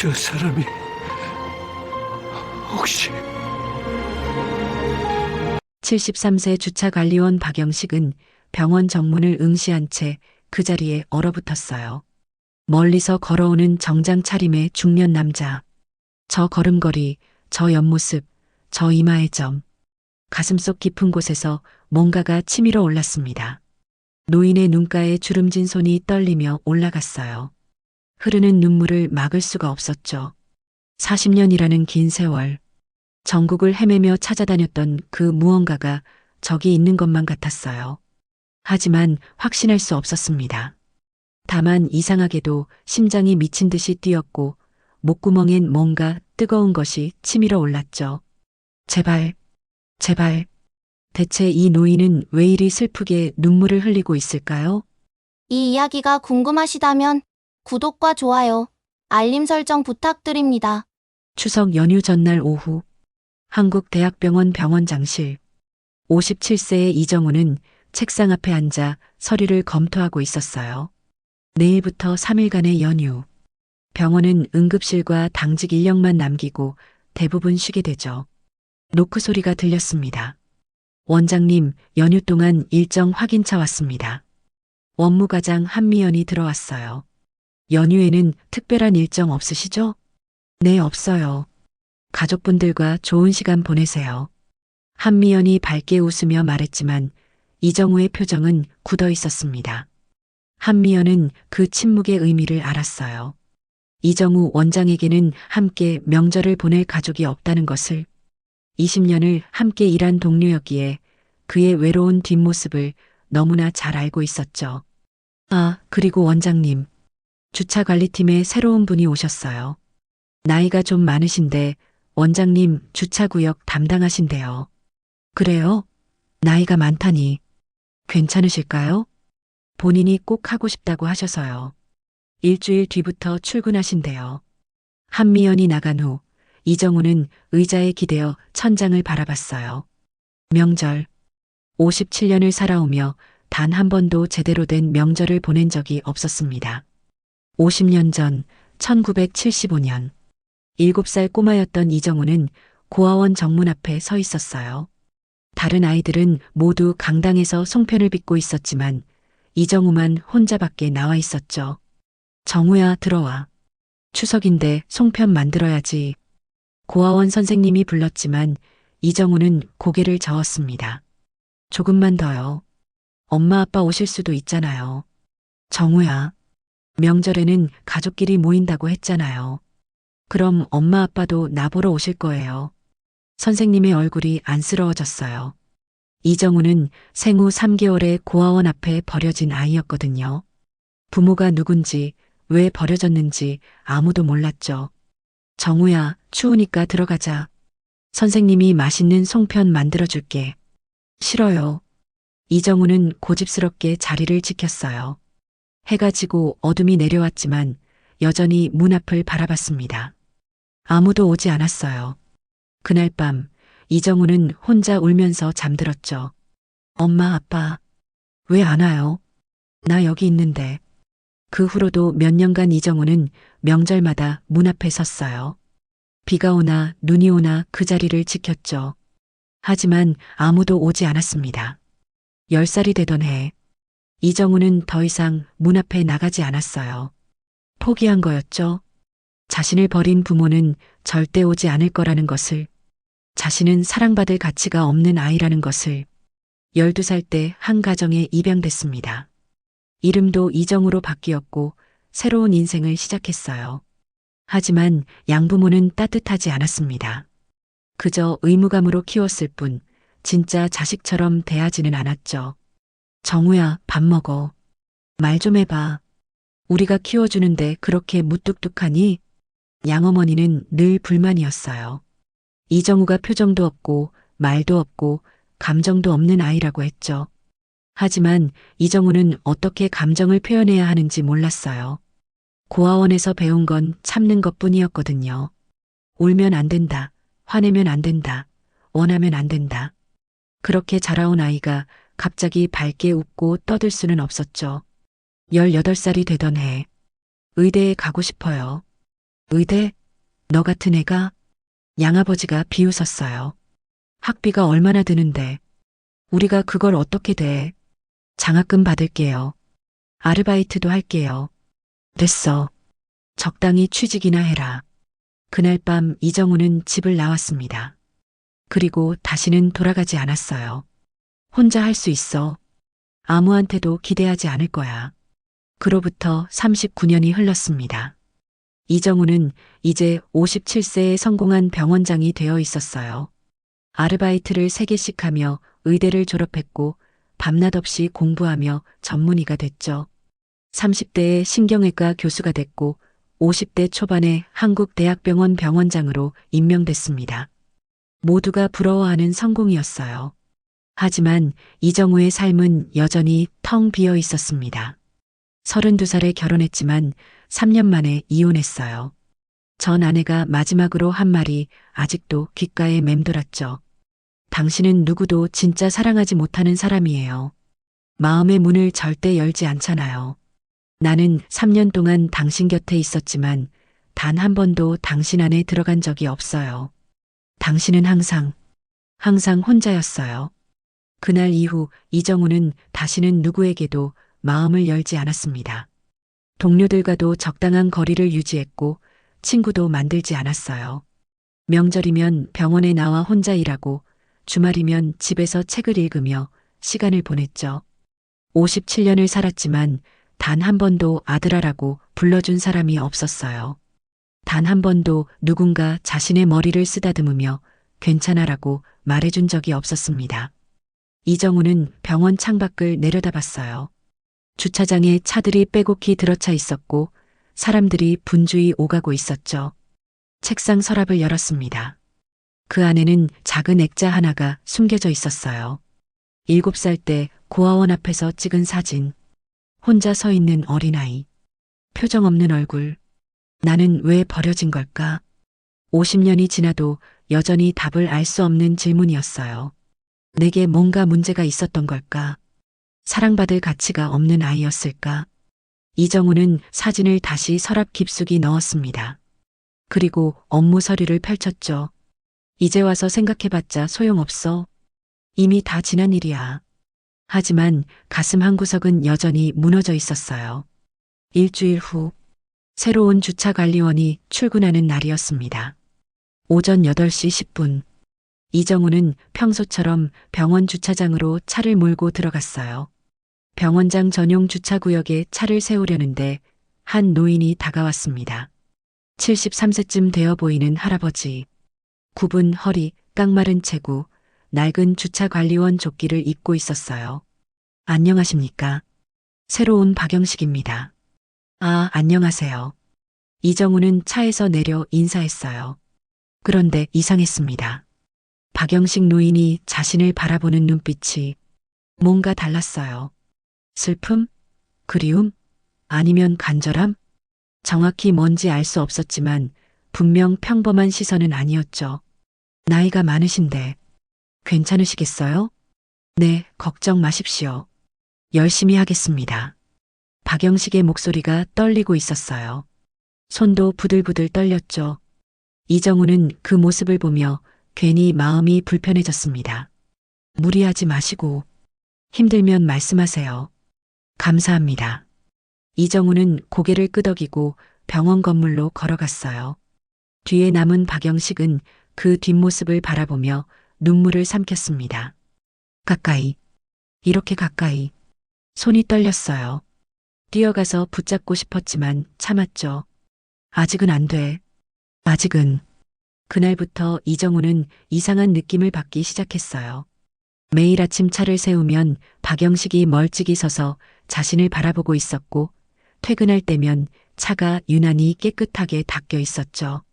저 사람이 혹시 73세 주차관리원 박영식은 병원 정문을 응시한 채 그 자리에 얼어붙었어요. 멀리서 걸어오는 정장 차림의 중년 남자. 저 걸음걸이, 저 옆모습, 저 이마의 점. 가슴속 깊은 곳에서 뭔가가 치밀어 올랐습니다. 노인의 눈가에 주름진 손이 떨리며 올라갔어요. 흐르는 눈물을 막을 수가 없었죠. 40년이라는 긴 세월. 전국을 헤매며 찾아다녔던 그 무언가가 저기 있는 것만 같았어요. 하지만 확신할 수 없었습니다. 다만 이상하게도 심장이 미친 듯이 뛰었고 목구멍엔 뭔가 뜨거운 것이 치밀어 올랐죠. 제발, 제발. 대체 이 노인은 왜 이리 슬프게 눈물을 흘리고 있을까요? 이 이야기가 궁금하시다면 구독과 좋아요, 알림 설정 부탁드립니다. 추석 연휴 전날 오후 한국대학병원 병원장실 57세의 이정우는 책상 앞에 앉아 서류를 검토하고 있었어요. 내일부터 3일간의 연휴. 병원은 응급실과 당직 인력만 남기고 대부분 쉬게 되죠. 노크 소리가 들렸습니다. 원장님, 연휴 동안 일정 확인차 왔습니다. 원무과장 한미연이 들어왔어요. 연휴에는 특별한 일정 없으시죠? 네, 없어요. 가족분들과 좋은 시간 보내세요. 한미연이 밝게 웃으며 말했지만 이정우의 표정은 굳어 있었습니다. 한미연은 그 침묵의 의미를 알았어요. 이정우 원장에게는 함께 명절을 보낼 가족이 없다는 것을, 20년을 함께 일한 동료였기에 그의 외로운 뒷모습을 너무나 잘 알고 있었죠. 아, 그리고 원장님, 주차관리팀에 새로운 분이 오셨어요. 나이가 좀 많으신데 원장님 주차구역 담당하신대요. 그래요? 나이가 많다니. 괜찮으실까요? 본인이 꼭 하고 싶다고 하셔서요. 일주일 뒤부터 출근하신대요. 한미연이 나간 후 이정우는 의자에 기대어 천장을 바라봤어요. 명절. 57년을 살아오며 단 한 번도 제대로 된 명절을 보낸 적이 없었습니다. 50년 전 1975년 7살 꼬마였던 이정우는 고아원 정문 앞에 서 있었어요. 다른 아이들은 모두 강당에서 송편을 빚고 있었지만 이정우만 혼자 밖에 나와 있었죠. 정우야, 들어와. 추석인데 송편 만들어야지. 고아원 선생님이 불렀지만 이정우는 고개를 저었습니다. 조금만 더요. 엄마 아빠 오실 수도 있잖아요. 정우야, 명절에는 가족끼리 모인다고 했잖아요. 그럼 엄마 아빠도 나보러 오실 거예요. 선생님의 얼굴이 안쓰러워졌어요. 이정우는 생후 3개월에 고아원 앞에 버려진 아이였거든요. 부모가 누군지, 왜 버려졌는지 아무도 몰랐죠. 정우야, 추우니까 들어가자. 선생님이 맛있는 송편 만들어줄게. 싫어요. 이정우는 고집스럽게 자리를 지켰어요. 해가 지고 어둠이 내려왔지만 여전히 문 앞을 바라봤습니다. 아무도 오지 않았어요. 그날 밤 이정우는 혼자 울면서 잠들었죠. 엄마, 아빠, 왜 안 와요? 나 여기 있는데. 그 후로도 몇 년간 이정우는 명절마다 문 앞에 섰어요. 비가 오나 눈이 오나 그 자리를 지켰죠. 하지만 아무도 오지 않았습니다. 10살이 되던 해, 이정우는 더 이상 문 앞에 나가지 않았어요. 포기한 거였죠. 자신을 버린 부모는 절대 오지 않을 거라는 것을, 자신은 사랑받을 가치가 없는 아이라는 것을. 12살 때 한 가정에 입양됐습니다. 이름도 이정우로 바뀌었고 새로운 인생을 시작했어요. 하지만 양부모는 따뜻하지 않았습니다. 그저 의무감으로 키웠을 뿐 진짜 자식처럼 대하지는 않았죠. 정우야, 밥 먹어. 말 좀 해봐. 우리가 키워주는데 그렇게 무뚝뚝하니? 양어머니는 늘 불만이었어요. 이정우가 표정도 없고 말도 없고 감정도 없는 아이라고 했죠. 하지만 이정우는 어떻게 감정을 표현해야 하는지 몰랐어요. 고아원에서 배운 건 참는 것뿐이었거든요. 울면 안 된다. 화내면 안 된다. 원하면 안 된다. 그렇게 자라온 아이가 갑자기 밝게 웃고 떠들 수는 없었죠. 18살이 되던 해, 의대에 가고 싶어요. 의대? 너 같은 애가? 양아버지가 비웃었어요. 학비가 얼마나 드는데. 우리가 그걸 어떻게 돼. 장학금 받을게요. 아르바이트도 할게요. 됐어. 적당히 취직이나 해라. 그날 밤 이정우는 집을 나왔습니다. 그리고 다시는 돌아가지 않았어요. 혼자 할 수 있어. 아무한테도 기대하지 않을 거야. 그로부터 39년이 흘렀습니다. 이정우는 이제 57세에 성공한 병원장이 되어 있었어요. 아르바이트를 3개씩 하며 의대를 졸업했고 밤낮 없이 공부하며 전문의가 됐죠. 30대에 신경외과 교수가 됐고 50대 초반에 한국대학병원 병원장으로 임명됐습니다. 모두가 부러워하는 성공이었어요. 하지만 이정우의 삶은 여전히 텅 비어 있었습니다. 32살에 결혼했지만 3년 만에 이혼했어요. 전 아내가 마지막으로 한 말이 아직도 귓가에 맴돌았죠. 당신은 누구도 진짜 사랑하지 못하는 사람이에요. 마음의 문을 절대 열지 않잖아요. 나는 3년 동안 당신 곁에 있었지만 단 한 번도 당신 안에 들어간 적이 없어요. 당신은 항상 혼자였어요. 그날 이후 이정우는 다시는 누구에게도 마음을 열지 않았습니다. 동료들과도 적당한 거리를 유지했고 친구도 만들지 않았어요. 명절이면 병원에 나와 혼자 일하고 주말이면 집에서 책을 읽으며 시간을 보냈죠. 57년을 살았지만 단 한 번도 아들아라고 불러준 사람이 없었어요. 단 한 번도 누군가 자신의 머리를 쓰다듬으며 괜찮아라고 말해준 적이 없었습니다. 이정우는 병원 창밖을 내려다봤어요. 주차장에 차들이 빼곡히 들어차 있었고 사람들이 분주히 오가고 있었죠. 책상 서랍을 열었습니다. 그 안에는 작은 액자 하나가 숨겨져 있었어요. 7살 때 고아원 앞에서 찍은 사진. 혼자 서 있는 어린아이. 표정 없는 얼굴. 나는 왜 버려진 걸까? 50년이 지나도 여전히 답을 알 수 없는 질문이었어요. 내게 뭔가 문제가 있었던 걸까? 사랑받을 가치가 없는 아이였을까? 이정우는 사진을 다시 서랍 깊숙이 넣었습니다. 그리고 업무 서류를 펼쳤죠. 이제 와서 생각해봤자 소용없어. 이미 다 지난 일이야. 하지만 가슴 한구석은 여전히 무너져 있었어요. 일주일 후 새로운 주차관리원이 출근하는 날이었습니다. 오전 8시 10분. 이정우는 평소처럼 병원 주차장으로 차를 몰고 들어갔어요. 병원장 전용 주차구역에 차를 세우려는데 한 노인이 다가왔습니다. 73세쯤 되어 보이는 할아버지. 굽은 허리, 깡마른 체구, 낡은 주차관리원 조끼를 입고 있었어요. 안녕하십니까? 새로운 박영식입니다. 아, 안녕하세요. 이정우는 차에서 내려 인사했어요. 그런데 이상했습니다. 박영식 노인이 자신을 바라보는 눈빛이 뭔가 달랐어요. 슬픔? 그리움? 아니면 간절함? 정확히 뭔지 알 수 없었지만 분명 평범한 시선은 아니었죠. 나이가 많으신데 괜찮으시겠어요? 네, 걱정 마십시오. 열심히 하겠습니다. 박영식의 목소리가 떨리고 있었어요. 손도 부들부들 떨렸죠. 이정우는 그 모습을 보며 괜히 마음이 불편해졌습니다. 무리하지 마시고 힘들면 말씀하세요. 감사합니다. 이정우는 고개를 끄덕이고 병원 건물로 걸어갔어요. 뒤에 남은 박영식은 그 뒷모습을 바라보며 눈물을 삼켰습니다. 가까이, 이렇게 가까이. 손이 떨렸어요. 뛰어가서 붙잡고 싶었지만 참았죠. 아직은 안 돼. 아직은. 그날부터 이정우는 이상한 느낌을 받기 시작했어요. 매일 아침 차를 세우면 박영식이 멀찍이 서서 자신을 바라보고 있었고 퇴근할 때면 차가 유난히 깨끗하게 닦여 있었죠.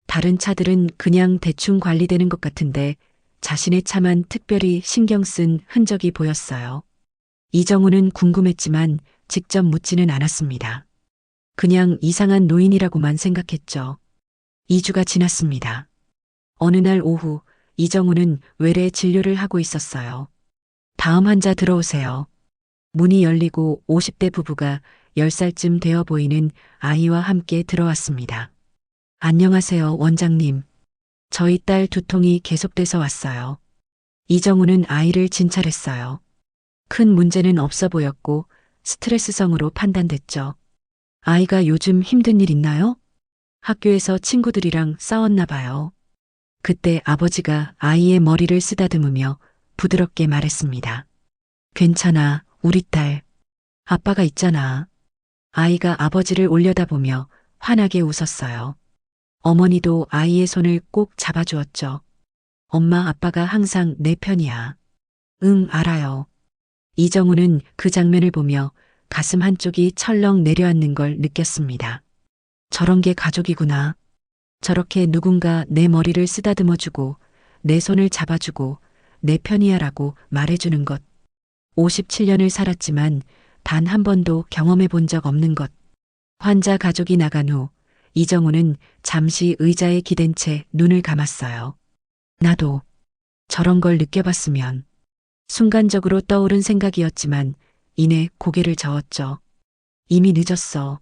다른 차들은 그냥 대충 관리되는 것 같은데 자신의 차만 특별히 신경 쓴 흔적이 보였어요. 이정우는 궁금했지만 직접 묻지는 않았습니다. 그냥 이상한 노인이라고만 생각했죠. 2주가 지났습니다. 어느 날 오후 이정우는 외래 진료를 하고 있었어요. 다음 환자 들어오세요. 문이 열리고 50대 부부가 10살쯤 되어 보이는 아이와 함께 들어왔습니다. 안녕하세요, 원장님. 저희 딸 두통이 계속돼서 왔어요. 이정우는 아이를 진찰했어요. 큰 문제는 없어 보였고 스트레스성으로 판단됐죠. 아이가 요즘 힘든 일 있나요? 학교에서 친구들이랑 싸웠나 봐요. 그때 아버지가 아이의 머리를 쓰다듬으며 부드럽게 말했습니다. 괜찮아, 우리 딸. 아빠가 있잖아. 아이가 아버지를 올려다보며 환하게 웃었어요. 어머니도 아이의 손을 꼭 잡아주었죠. 엄마, 아빠가 항상 내 편이야. 응, 알아요. 이정우는 그 장면을 보며 가슴 한쪽이 철렁 내려앉는 걸 느꼈습니다. 저런 게 가족이구나. 저렇게 누군가 내 머리를 쓰다듬어주고 내 손을 잡아주고 내 편이야라고 말해주는 것. 57년을 살았지만 단 한 번도 경험해 본 적 없는 것. 환자 가족이 나간 후 이정우는 잠시 의자에 기댄 채 눈을 감았어요. 나도 저런 걸 느껴봤으면. 순간적으로 떠오른 생각이었지만 이내 고개를 저었죠. 이미 늦었어.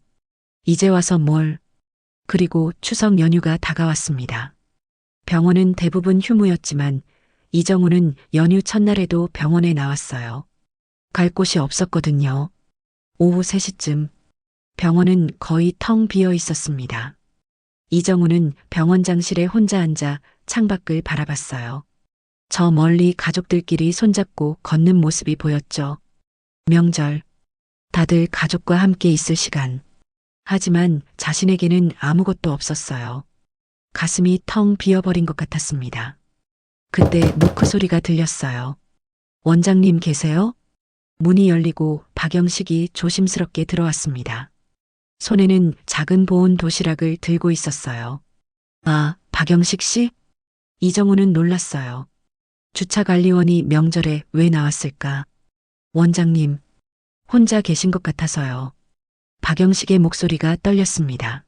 이제 와서 뭘. 그리고 추석 연휴가 다가왔습니다. 병원은 대부분 휴무였지만 이정우는 연휴 첫날에도 병원에 나왔어요. 갈 곳이 없었거든요. 오후 3시쯤 병원은 거의 텅 비어 있었습니다. 이정우는 병원장실에 혼자 앉아 창밖을 바라봤어요. 저 멀리 가족들끼리 손잡고 걷는 모습이 보였죠. 명절. 다들 가족과 함께 있을 시간. 하지만 자신에게는 아무것도 없었어요. 가슴이 텅 비어버린 것 같았습니다. 그때 노크 소리가 들렸어요. 원장님 계세요? 문이 열리고 박영식이 조심스럽게 들어왔습니다. 손에는 작은 보온 도시락을 들고 있었어요. 아, 박영식 씨? 이정우는 놀랐어요. 주차관리원이 명절에 왜 나왔을까? 원장님, 혼자 계신 것 같아서요. 박영식의 목소리가 떨렸습니다.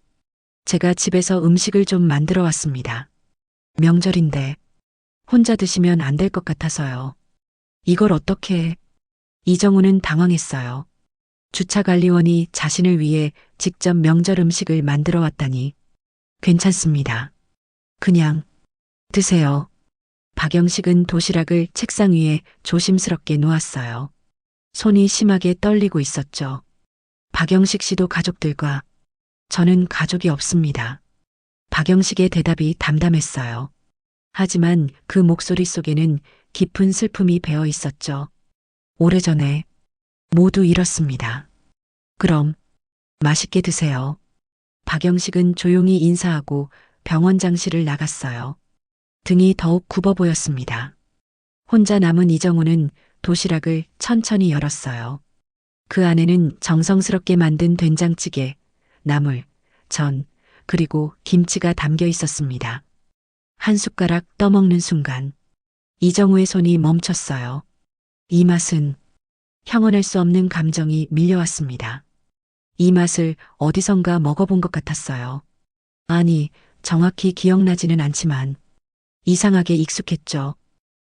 제가 집에서 음식을 좀 만들어 왔습니다. 명절인데 혼자 드시면 안 될 것 같아서요. 이걸 어떻게 해? 이정우는 당황했어요. 주차관리원이 자신을 위해 직접 명절 음식을 만들어 왔다니. 괜찮습니다. 그냥 드세요. 박영식은 도시락을 책상 위에 조심스럽게 놓았어요. 손이 심하게 떨리고 있었죠. 박영식 씨도 가족들과 저는 가족이 없습니다. 박영식의 대답이 담담했어요. 하지만 그 목소리 속에는 깊은 슬픔이 배어 있었죠. 오래전에 모두 잃었습니다. 그럼 맛있게 드세요. 박영식은 조용히 인사하고 병원장실을 나갔어요. 등이 더욱 굽어 보였습니다. 혼자 남은 이정우는 도시락을 천천히 열었어요. 그 안에는 정성스럽게 만든 된장찌개, 나물, 전, 그리고 김치가 담겨 있었습니다. 한 숟가락 떠먹는 순간 이정우의 손이 멈췄어요. 이 맛은 형언할 수 없는 감정이 밀려왔습니다. 이 맛을 어디선가 먹어본 것 같았어요. 아니, 정확히 기억나지는 않지만 이상하게 익숙했죠.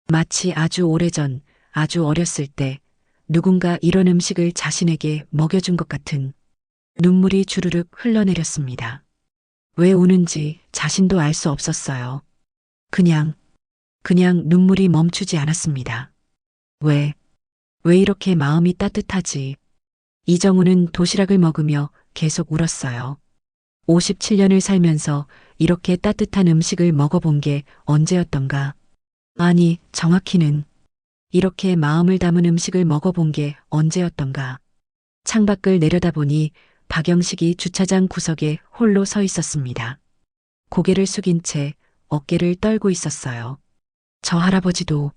마치 아주 오래전, 아주 어렸을 때 누군가 이런 음식을 자신에게 먹여준 것 같은 눈물이 주르륵 흘러내렸습니다. 왜 우는지 자신도 알 수 없었어요. 그냥 눈물이 멈추지 않았습니다. 왜 이렇게 마음이 따뜻하지? 이정우는 도시락을 먹으며 계속 울었어요. 57년을 살면서 이렇게 따뜻한 음식을 먹어본 게 언제였던가? 아니, 정확히는 이렇게 마음을 담은 음식을 먹어본 게 언제였던가? 창밖을 내려다보니 박영식이 주차장 구석에 홀로 서 있었습니다. 고개를 숙인 채 어깨를 떨고 있었어요. 저 할아버지도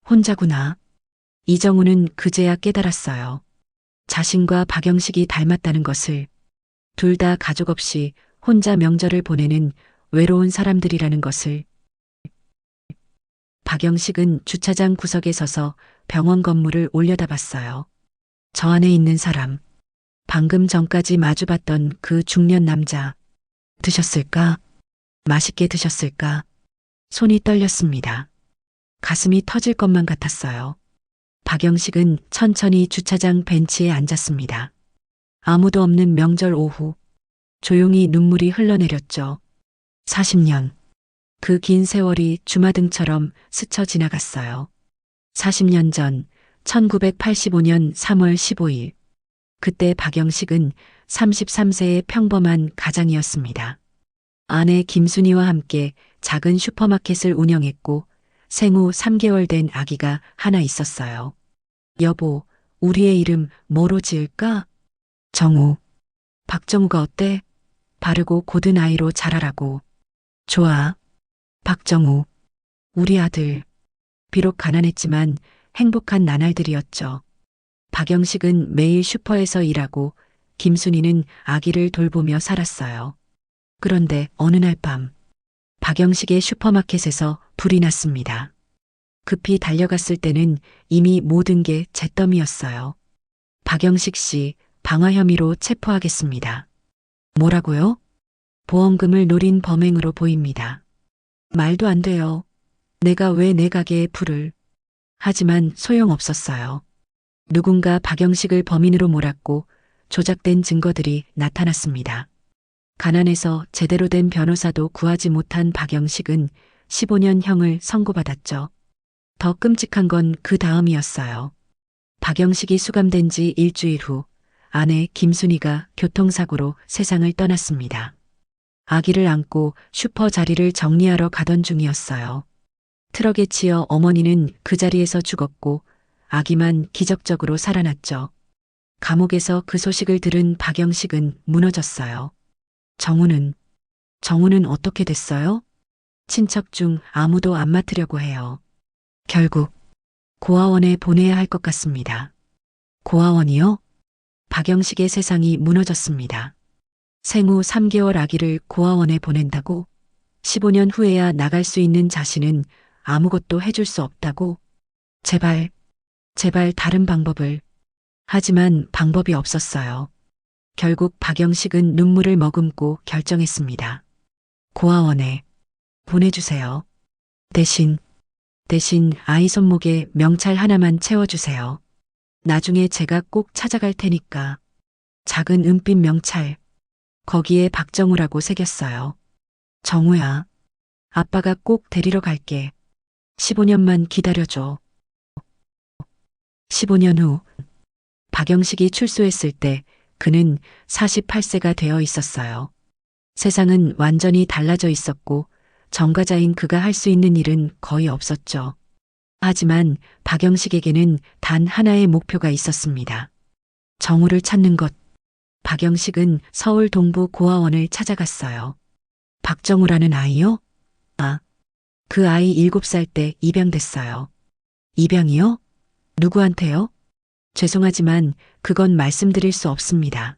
혼자구나. 이정우는 그제야 깨달았어요. 자신과 박영식이 닮았다는 것을. 둘 다 가족 없이 혼자 명절을 보내는 외로운 사람들이라는 것을. 박영식은 주차장 구석에 서서 병원 건물을 올려다봤어요. 저 안에 있는 사람, 방금 전까지 마주봤던 그 중년 남자. 드셨을까? 맛있게 드셨을까? 손이 떨렸습니다. 가슴이 터질 것만 같았어요. 박영식은 천천히 주차장 벤치에 앉았습니다. 아무도 없는 명절 오후, 조용히 눈물이 흘러내렸죠. 40년. 그 긴 세월이 주마등처럼 스쳐 지나갔어요. 40년 전 1985년 3월 15일. 그때 박영식은 33세의 평범한 가장이었습니다. 아내 김순희와 함께 작은 슈퍼마켓을 운영했고 생후 3개월 된 아기가 하나 있었어요. 여보, 우리의 이름 뭐로 지을까? 정우. 박정우가 어때? 바르고 고든 아이로 자라라고. 좋아. 박정우. 우리 아들. 비록 가난했지만 행복한 나날들이었죠. 박영식은 매일 슈퍼에서 일하고 김순희는 아기를 돌보며 살았어요. 그런데 어느 날 밤, 박영식의 슈퍼마켓에서 불이 났습니다. 급히 달려갔을 때는 이미 모든 게 잿더미였어요. 박영식 씨, 방화 혐의로 체포하겠습니다. 뭐라고요? 보험금을 노린 범행으로 보입니다. 말도 안 돼요. 내가 왜 내 가게에 불을. 하지만 소용없었어요. 누군가 박영식을 범인으로 몰았고 조작된 증거들이 나타났습니다. 가난해서 제대로 된 변호사도 구하지 못한 박영식은 15년형을 선고받았죠. 더 끔찍한 건 그 다음이었어요. 박영식이 수감된 지 일주일 후 아내 김순희가 교통사고로 세상을 떠났습니다. 아기를 안고 슈퍼 자리를 정리하러 가던 중이었어요. 트럭에 치여 어머니는 그 자리에서 죽었고 아기만 기적적으로 살아났죠. 감옥에서 그 소식을 들은 박영식은 무너졌어요. 정우는 어떻게 됐어요? 친척 중 아무도 안 맡으려고 해요. 결국 고아원에 보내야 할 것 같습니다. 고아원이요? 박영식의 세상이 무너졌습니다. 생후 3개월 아기를 고아원에 보낸다고? 15년 후에야 나갈 수 있는 자신은 아무것도 해줄 수 없다고? 제발 다른 방법을. 하지만 방법이 없었어요. 결국 박영식은 눈물을 머금고 결정했습니다. 고아원에 보내주세요. 대신 아이 손목에 명찰 하나만 채워주세요. 나중에 제가 꼭 찾아갈 테니까. 작은 은빛 명찰. 거기에 박정우라고 새겼어요. 정우야. 아빠가 꼭 데리러 갈게. 15년만 기다려줘. 15년 후 박영식이 출소했을 때 그는 48세가 되어 있었어요. 세상은 완전히 달라져 있었고 전과자인 그가 할 수 있는 일은 거의 없었죠. 하지만 박영식에게는 단 하나의 목표가 있었습니다. 정우를 찾는 것. 박영식은 서울 동부 고아원을 찾아갔어요. 박정우라는 아이요? 그 아이 7살 때 입양됐어요. 입양이요? 누구한테요? 죄송하지만 그건 말씀드릴 수 없습니다.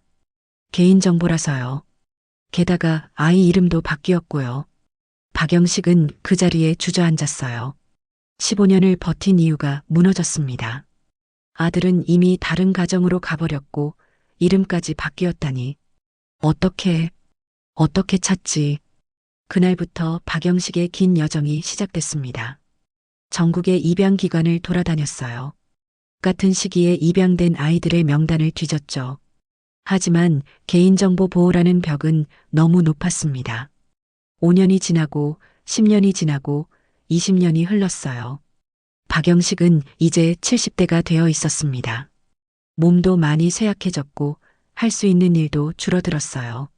개인정보라서요. 게다가 아이 이름도 바뀌었고요. 박영식은 그 자리에 주저앉았어요. 15년을 버틴 이유가 무너졌습니다. 아들은 이미 다른 가정으로 가버렸고 이름까지 바뀌었다니. 어떻게 찾지? 그날부터 박영식의 긴 여정이 시작됐습니다. 전국의 입양기관을 돌아다녔어요. 같은 시기에 입양된 아이들의 명단을 뒤졌죠. 하지만 개인정보 보호라는 벽은 너무 높았습니다. 5년이 지나고 10년이 지나고 20년이 흘렀어요. 박영식은 이제 70대가 되어 있었습니다. 몸도 많이 쇠약해졌고 할 수 있는 일도 줄어들었어요.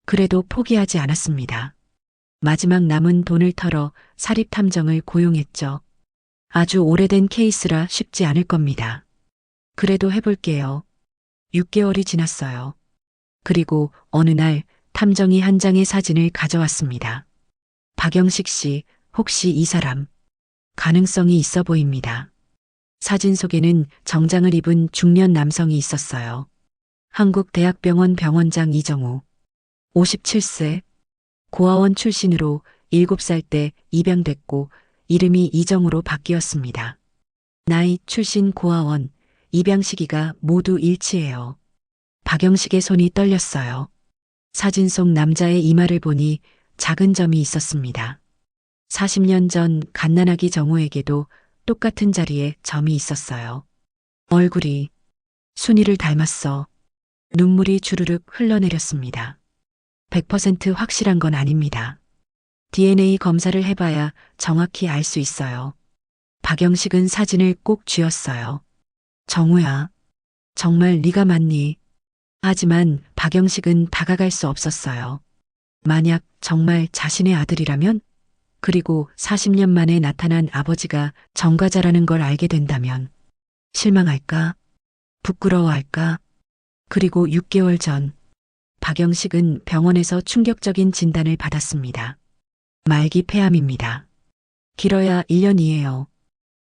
그래도 포기하지 않았습니다. 마지막 남은 돈을 털어 사립탐정을 고용했죠. 아주 오래된 케이스라 쉽지 않을 겁니다. 그래도 해볼게요. 6개월이 지났어요. 그리고 어느 날 탐정이 한 장의 사진을 가져왔습니다. 박영식 씨, 혹시 이 사람 가능성이 있어 보입니다. 사진 속에는 정장을 입은 중년 남성이 있었어요. 한국대학병원 병원장 이정우. 57세. 고아원 출신으로 7살 때 입양됐고 이름이 이정우로 바뀌었습니다. 나이, 출신, 고아원, 입양 시기가 모두 일치해요. 박영식의 손이 떨렸어요. 사진 속 남자의 이마를 보니 작은 점이 있었습니다. 40년 전 갓난아기 정우에게도 똑같은 자리에 점이 있었어요. 얼굴이 순이를 닮았어. 눈물이 주르륵 흘러내렸습니다. 100% 확실한 건 아닙니다. DNA 검사를 해봐야 정확히 알 수 있어요. 박영식은 사진을 꼭 쥐었어요. 정우야, 정말 네가 맞니? 하지만 박영식은 다가갈 수 없었어요. 만약 정말 자신의 아들이라면, 그리고 40년 만에 나타난 아버지가 정과자라는 걸 알게 된다면, 실망할까? 부끄러워할까? 그리고 6개월 전, 박영식은 병원에서 충격적인 진단을 받았습니다. 말기 폐암입니다. 길어야 1년이에요.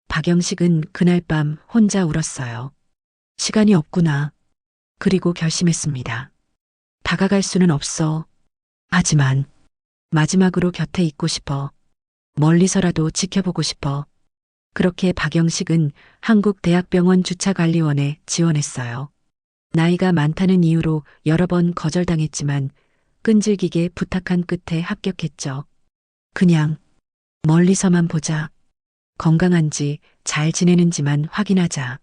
박영식은 그날 밤 혼자 울었어요. 시간이 없구나. 그리고 결심했습니다. 다가갈 수는 없어. 하지만 마지막으로 곁에 있고 싶어. 멀리서라도 지켜보고 싶어. 그렇게 박영식은 한국대학병원 주차관리원에 지원했어요. 나이가 많다는 이유로 여러 번 거절당했지만 끈질기게 부탁한 끝에 합격했죠. 그냥 멀리서만 보자. 건강한지 잘 지내는지만 확인하자.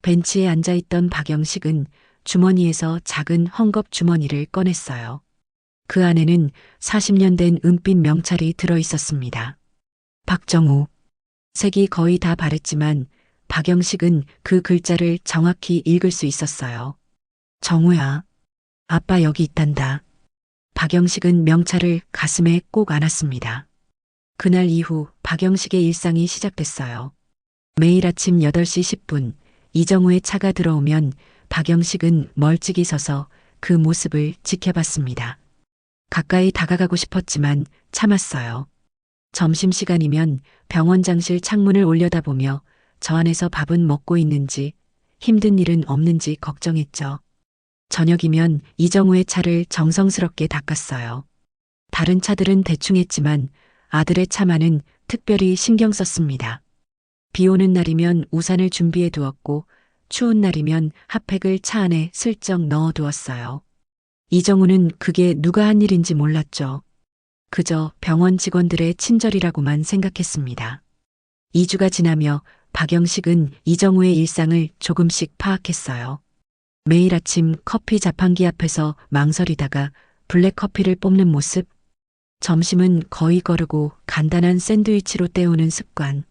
벤치에 앉아있던 박영식은 주머니에서 작은 헝겊 주머니를 꺼냈어요. 그 안에는 40년 된 은빛 명찰이 들어있었습니다. 박정우. 색이 거의 다 바랬지만 박영식은 그 글자를 정확히 읽을 수 있었어요. 정우야, 아빠 여기 있단다. 박영식은 명찰을 가슴에 꼭 안았습니다. 그날 이후 박영식의 일상이 시작됐어요. 매일 아침 8시 10분 이정우의 차가 들어오면 박영식은 멀찍이 서서 그 모습을 지켜봤습니다. 가까이 다가가고 싶었지만 참았어요. 점심시간이면 병원장실 창문을 올려다보며 저 안에서 밥은 먹고 있는지 힘든 일은 없는지 걱정했죠. 저녁이면 이정우의 차를 정성스럽게 닦았어요. 다른 차들은 대충 했지만 아들의 차만은 특별히 신경 썼습니다. 비 오는 날이면 우산을 준비해 두었고 추운 날이면 핫팩을 차 안에 슬쩍 넣어 두었어요. 이정우는 그게 누가 한 일인지 몰랐죠. 그저 병원 직원들의 친절이라고만 생각했습니다. 2주가 지나며 박영식은 이정우의 일상을 조금씩 파악했어요. 매일 아침 커피 자판기 앞에서 망설이다가 블랙커피를 뽑는 모습, 점심은 거의 거르고 간단한 샌드위치로 때우는 습관,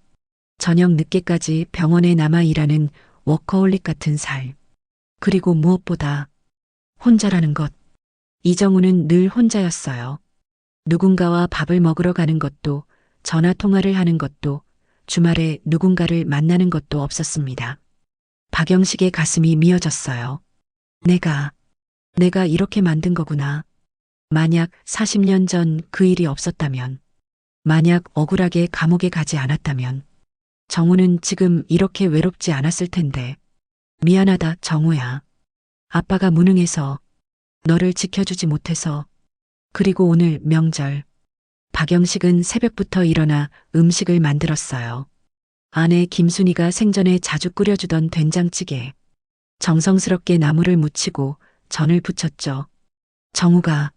저녁 늦게까지 병원에 남아 일하는 워커홀릭 같은 삶, 그리고 무엇보다 혼자라는 것. 이정우는 늘 혼자였어요. 누군가와 밥을 먹으러 가는 것도, 전화 통화를 하는 것도, 주말에 누군가를 만나는 것도 없었습니다. 박영식의 가슴이 미어졌어요. 내가 이렇게 만든 거구나. 만약 40년 전 그 일이 없었다면, 만약 억울하게 감옥에 가지 않았다면, 정우는 지금 이렇게 외롭지 않았을 텐데. 미안하다, 정우야. 아빠가 무능해서, 너를 지켜주지 못해서. 그리고 오늘 명절. 박영식은 새벽부터 일어나 음식을 만들었어요. 아내 김순이가 생전에 자주 끓여주던 된장찌개. 정성스럽게 나물을 무치고 전을 부쳤죠. 정우가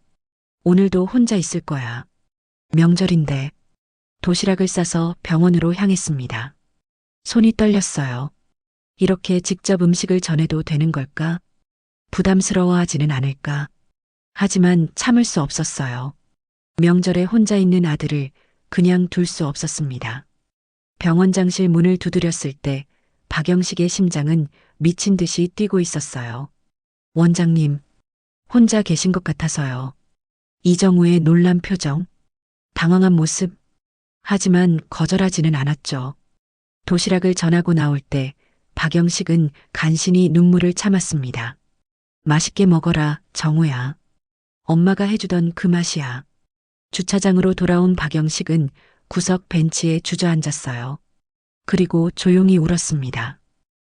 오늘도 혼자 있을 거야. 명절인데. 도시락을 싸서 병원으로 향했습니다. 손이 떨렸어요. 이렇게 직접 음식을 전해도 되는 걸까? 부담스러워하지는 않을까? 하지만 참을 수 없었어요. 명절에 혼자 있는 아들을 그냥 둘 수 없었습니다. 병원장실 문을 두드렸을 때 박영식의 심장은 미친 듯이 뛰고 있었어요. 원장님, 혼자 계신 것 같아서요. 이정우의 놀란 표정, 당황한 모습, 하지만 거절하지는 않았죠. 도시락을 전하고 나올 때 박영식은 간신히 눈물을 참았습니다. 맛있게 먹어라, 정우야. 엄마가 해주던 그 맛이야. 주차장으로 돌아온 박영식은 구석 벤치에 주저앉았어요. 그리고 조용히 울었습니다.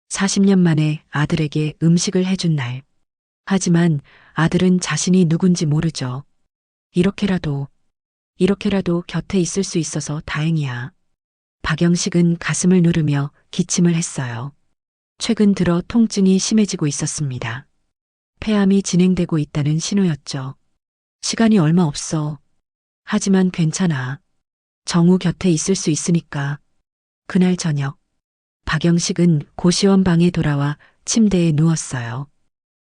40년 만에 아들에게 음식을 해준 날. 하지만 아들은 자신이 누군지 모르죠. 이렇게라도 곁에 있을 수 있어서 다행이야. 박영식은 가슴을 누르며 기침을 했어요. 최근 들어 통증이 심해지고 있었습니다. 폐암이 진행되고 있다는 신호였죠. 시간이 얼마 없어. 하지만 괜찮아. 정우 곁에 있을 수 있으니까. 그날 저녁, 박영식은 고시원 방에 돌아와 침대에 누웠어요.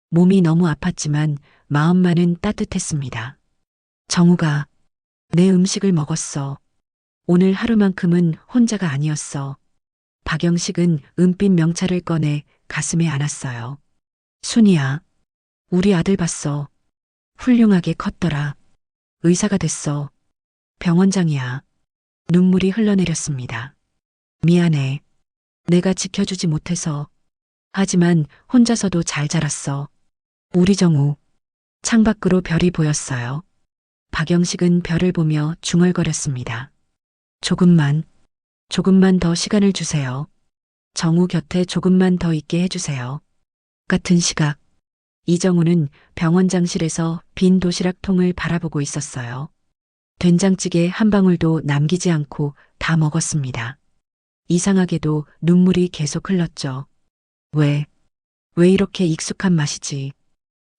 몸이 너무 아팠지만 마음만은 따뜻했습니다. 정우가 내 음식을 먹었어. 오늘 하루만큼은 혼자가 아니었어. 박영식은 은빛 명찰을 꺼내 가슴에 안았어요. 순이야, 우리 아들 봤어. 훌륭하게 컸더라. 의사가 됐어. 병원장이야. 눈물이 흘러내렸습니다. 미안해. 내가 지켜주지 못해서. 하지만 혼자서도 잘 자랐어. 우리 정우. 창밖으로 별이 보였어요. 박영식은 별을 보며 중얼거렸습니다. 조금만 더 시간을 주세요. 정우 곁에 조금만 더 있게 해주세요. 같은 시각, 이정우는 병원장실에서 빈 도시락통을 바라보고 있었어요. 된장찌개 한 방울도 남기지 않고 다 먹었습니다. 이상하게도 눈물이 계속 흘렀죠. 왜 이렇게 익숙한 맛이지?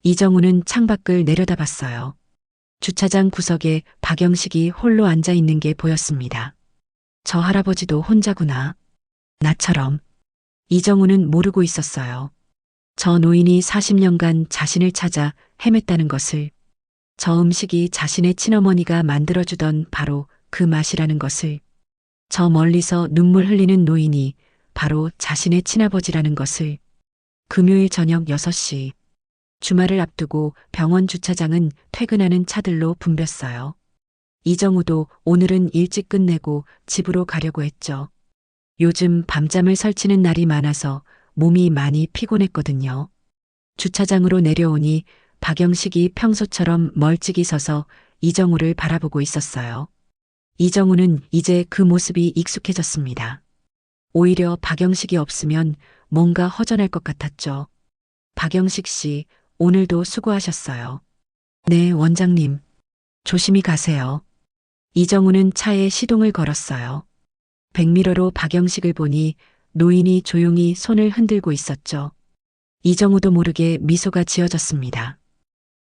이정우는 창밖을 내려다봤어요. 주차장 구석에 박영식이 홀로 앉아 있는 게 보였습니다. 저 할아버지도 혼자구나. 나처럼. 이정우는 모르고 있었어요. 저 노인이 40년간 자신을 찾아 헤맸다는 것을, 저 음식이 자신의 친어머니가 만들어주던 바로 그 맛이라는 것을, 저 멀리서 눈물 흘리는 노인이 바로 자신의 친아버지라는 것을. 금요일 저녁 6시, 주말을 앞두고 병원 주차장은 퇴근하는 차들로 붐볐어요. 이정우도 오늘은 일찍 끝내고 집으로 가려고 했죠. 요즘 밤잠을 설치는 날이 많아서 몸이 많이 피곤했거든요. 주차장으로 내려오니 박영식이 평소처럼 멀찍이 서서 이정우를 바라보고 있었어요. 이정우는 이제 그 모습이 익숙해졌습니다. 오히려 박영식이 없으면 뭔가 허전할 것 같았죠. 박영식 씨, 오늘도 수고하셨어요. 네, 원장님. 조심히 가세요. 이정우는 차에 시동을 걸었어요. 백미러로 박영식을 보니 노인이 조용히 손을 흔들고 있었죠. 이정우도 모르게 미소가 지어졌습니다.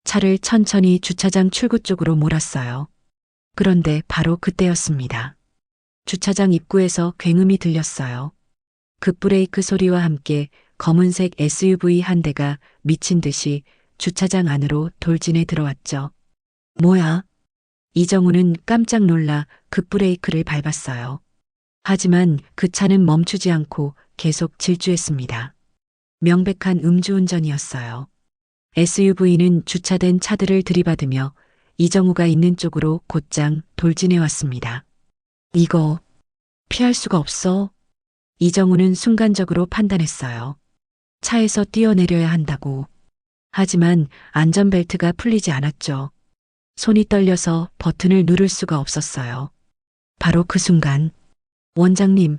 차를 천천히 주차장 출구 쪽으로 몰았어요. 그런데 바로 그때였습니다. 주차장 입구에서 굉음이 들렸어요. 급브레이크 소리와 함께 검은색 SUV 한 대가 미친 듯이 주차장 안으로 돌진해 들어왔죠. 뭐야? 이정우는 깜짝 놀라 급브레이크를 밟았어요. 하지만 그 차는 멈추지 않고 계속 질주했습니다. 명백한 음주운전이었어요. SUV는 주차된 차들을 들이받으며 이정우가 있는 쪽으로 곧장 돌진해 왔습니다. 이거 피할 수가 없어. 이정우는 순간적으로 판단했어요. 차에서 뛰어내려야 한다고. 하지만 안전벨트가 풀리지 않았죠. 손이 떨려서 버튼을 누를 수가 없었어요. 바로 그 순간, 원장님,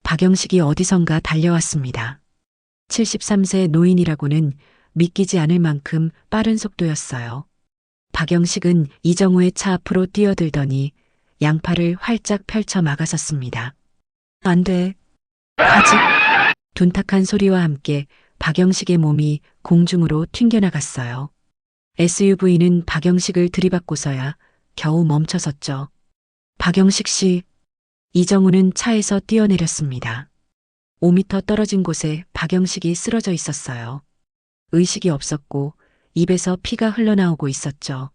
박영식이 어디선가 달려왔습니다. 73세 노인이라고는 믿기지 않을 만큼 빠른 속도였어요. 박영식은 이정우의 차 앞으로 뛰어들더니 양팔을 활짝 펼쳐 막아섰습니다. 안 돼. 가지. 둔탁한 소리와 함께 박영식의 몸이 공중으로 튕겨나갔어요. SUV는 박영식을 들이받고서야 겨우 멈춰섰죠. 박영식 씨, 이정우는 차에서 뛰어내렸습니다. 5m 떨어진 곳에 박영식이 쓰러져 있었어요. 의식이 없었고 입에서 피가 흘러나오고 있었죠.